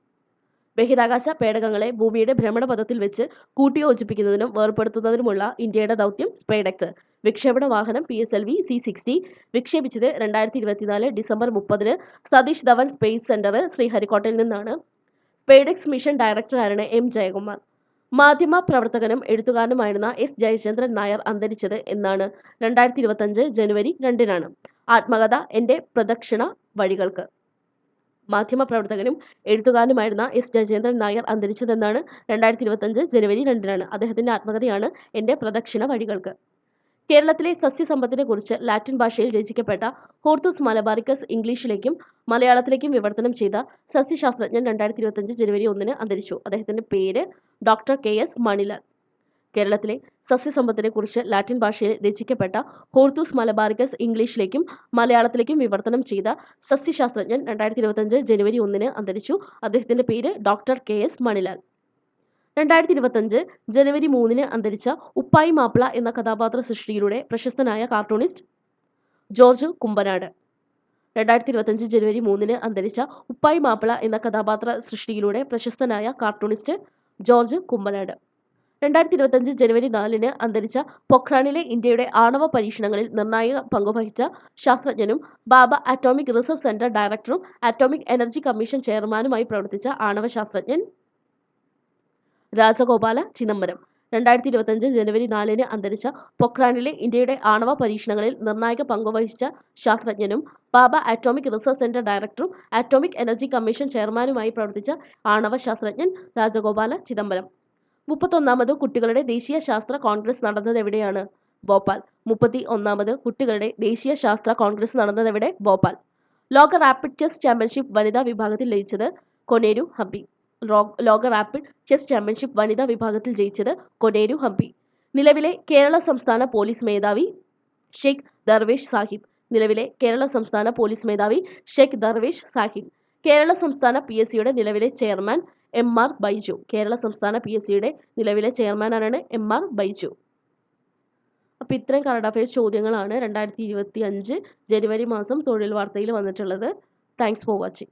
ബഹിരാകാശ പേടകങ്ങളെ ഭൂമിയുടെ ഭ്രമണപഥത്തിൽ വെച്ച് കൂട്ടിയോജിപ്പിക്കുന്നതിനും വേർപെടുത്തുന്നതിനുമുള്ള ഇന്ത്യയുടെ ദൗത്യം സ്പെയ്ഡെക്സ്. വിക്ഷേപണ വാഹനം PSLV C60 വിക്ഷേപിച്ചത് 2024 December 30 Satish Dhawan space centre ശ്രീഹരിക്കോട്ടയിൽ നിന്നാണ്. സ്പെയ്ഡെക്സ് മിഷൻ ഡയറക്ടർ ആരാണ്? M ജയകുമാർ. മാധ്യമ പ്രവർത്തകനും എഴുത്തുകാരനുമായിരുന്ന S ജയചന്ദ്രൻ നായർ അന്തരിച്ചത് എന്നാണ്? 2025 ജനുവരി 2 ആത്മകഥ എൻ്റെ പ്രദക്ഷിണ വഴികൾക്ക്. മാധ്യമപ്രവർത്തകനും എഴുത്തുകാരനുമായിരുന്ന S ജയചന്ദ്രൻ നായർ അന്തരിച്ചതെന്നാണ്? 2025 ജനുവരി 2 അദ്ദേഹത്തിന്റെ ആത്മകഥയാണ് എൻ്റെ പ്രദക്ഷിണ വഴികൾക്ക്. കേരളത്തിലെ സസ്യസമ്പത്തിനെ കുറിച്ച് ലാറ്റിൻ ഭാഷയിൽ രചിക്കപ്പെട്ട ഹോർത്തൂസ് മലബാറിക്കസ് ഇംഗ്ലീഷിലേക്കും മലയാളത്തിലേക്കും വിവർത്തനം ചെയ്ത സസ്യശാസ്ത്രജ്ഞൻ 2025 ജനുവരി 1 അന്തരിച്ചു. അദ്ദേഹത്തിന്റെ പേര് ഡോക്ടർ KS മണിലാൽ. കേരളത്തിലെ സസ്യസമ്പത്തിനെ കുറിച്ച് ലാറ്റിൻ ഭാഷയിൽ രചിക്കപ്പെട്ട ഹോർത്തൂസ് മലബാറിക്കസ് ഇംഗ്ലീഷിലേക്കും മലയാളത്തിലേക്കും വിവർത്തനം ചെയ്ത സസ്യശാസ്ത്രജ്ഞൻ 2025 ജനുവരി 1 അന്തരിച്ചു. അദ്ദേഹത്തിന്റെ പേര് ഡോക്ടർ KS മണിലാൽ. 2025 ജനുവരി 3 അന്തരിച്ച ഉപ്പായി മാപ്പിള എന്ന കഥാപാത്ര സൃഷ്ടിയിലൂടെ പ്രശസ്തനായ കാർട്ടൂണിസ്റ്റ് ജോർജ് കുമ്പനാട്. 2025 ജനുവരി 3 അന്തരിച്ച ഉപ്പായി മാപ്പിള എന്ന കഥാപാത്ര സൃഷ്ടിയിലൂടെ പ്രശസ്തനായ കാർട്ടൂണിസ്റ്റ് ജോർജ് കുമ്പനാട്. 2025 ജനുവരി 4 അന്തരിച്ച പൊഖ്രാനിലെ ഇന്ത്യയുടെ ആണവ പരീക്ഷണങ്ങളിൽ നിർണായക പങ്കുവഹിച്ച ശാസ്ത്രജ്ഞനും ബാബ അറ്റോമിക് റിസർച്ച് സെന്റർ ഡയറക്ടറും അറ്റോമിക് എനർജി കമ്മീഷൻ ചെയർമാനുമായി പ്രവർത്തിച്ച ആണവ ശാസ്ത്രജ്ഞൻ രാജഗോപാല ചിദംബരം. 2025 ജനുവരി 4 അന്തരിച്ച പൊഖ്രാനിലെ ഇന്ത്യയുടെ ആണവ പരീക്ഷണങ്ങളിൽ നിർണായക പങ്കുവഹിച്ച ശാസ്ത്രജ്ഞനും ബാബ അറ്റോമിക് റിസർച്ച് സെന്റർ ഡയറക്ടറും അറ്റോമിക് എനർജി കമ്മീഷൻ ചെയർമാനുമായി പ്രവർത്തിച്ച ആണവ ശാസ്ത്രജ്ഞൻ രാജഗോപാല ചിദംബരം. 31ാമത് കുട്ടികളുടെ ദേശീയ ശാസ്ത്ര കോൺഗ്രസ് നടന്നത് എവിടെയാണ്? ഭോപ്പാൽ. 31ാമത് കുട്ടികളുടെ ദേശീയ ശാസ്ത്ര കോൺഗ്രസ് നടന്നതെവിടെ? ഭോപ്പാൽ. ലോക റാപ്പിഡ് ചെസ് ചാമ്പ്യൻഷിപ്പ് വനിതാ വിഭാഗത്തിൽ ജയിച്ചത് കൊനേരു ഹംപി. ലോക റാപ്പിഡ് ചെസ് ചാമ്പ്യൻഷിപ്പ് വനിതാ വിഭാഗത്തിൽ ജയിച്ചത് കൊനേരു ഹംപി. നിലവിലെ കേരള സംസ്ഥാന പോലീസ് മേധാവി ഷെയ്ഖ് ദർവേഷ് സാഹിബ്. നിലവിലെ കേരള സംസ്ഥാന പോലീസ് മേധാവി ഷെയ്ഖ് ദർവേഷ് സാഹിബ്. കേരള സംസ്ഥാന PSCയുടെ നിലവിലെ ചെയർമാൻ MR ബൈജു. കേരള സംസ്ഥാന PSCയുടെ നിലവിലെ ചെയർമാൻ ആരാണ്? MR ബൈജു. അപ്പോൾ ഇത്രയും കറണ്ട് അഫയേഴ്സ് ചോദ്യങ്ങളാണ് 2025 ജനുവരി മാസം തൊഴിൽ വാർത്തയിൽ വന്നിട്ടുള്ളത്. Thanks for watching.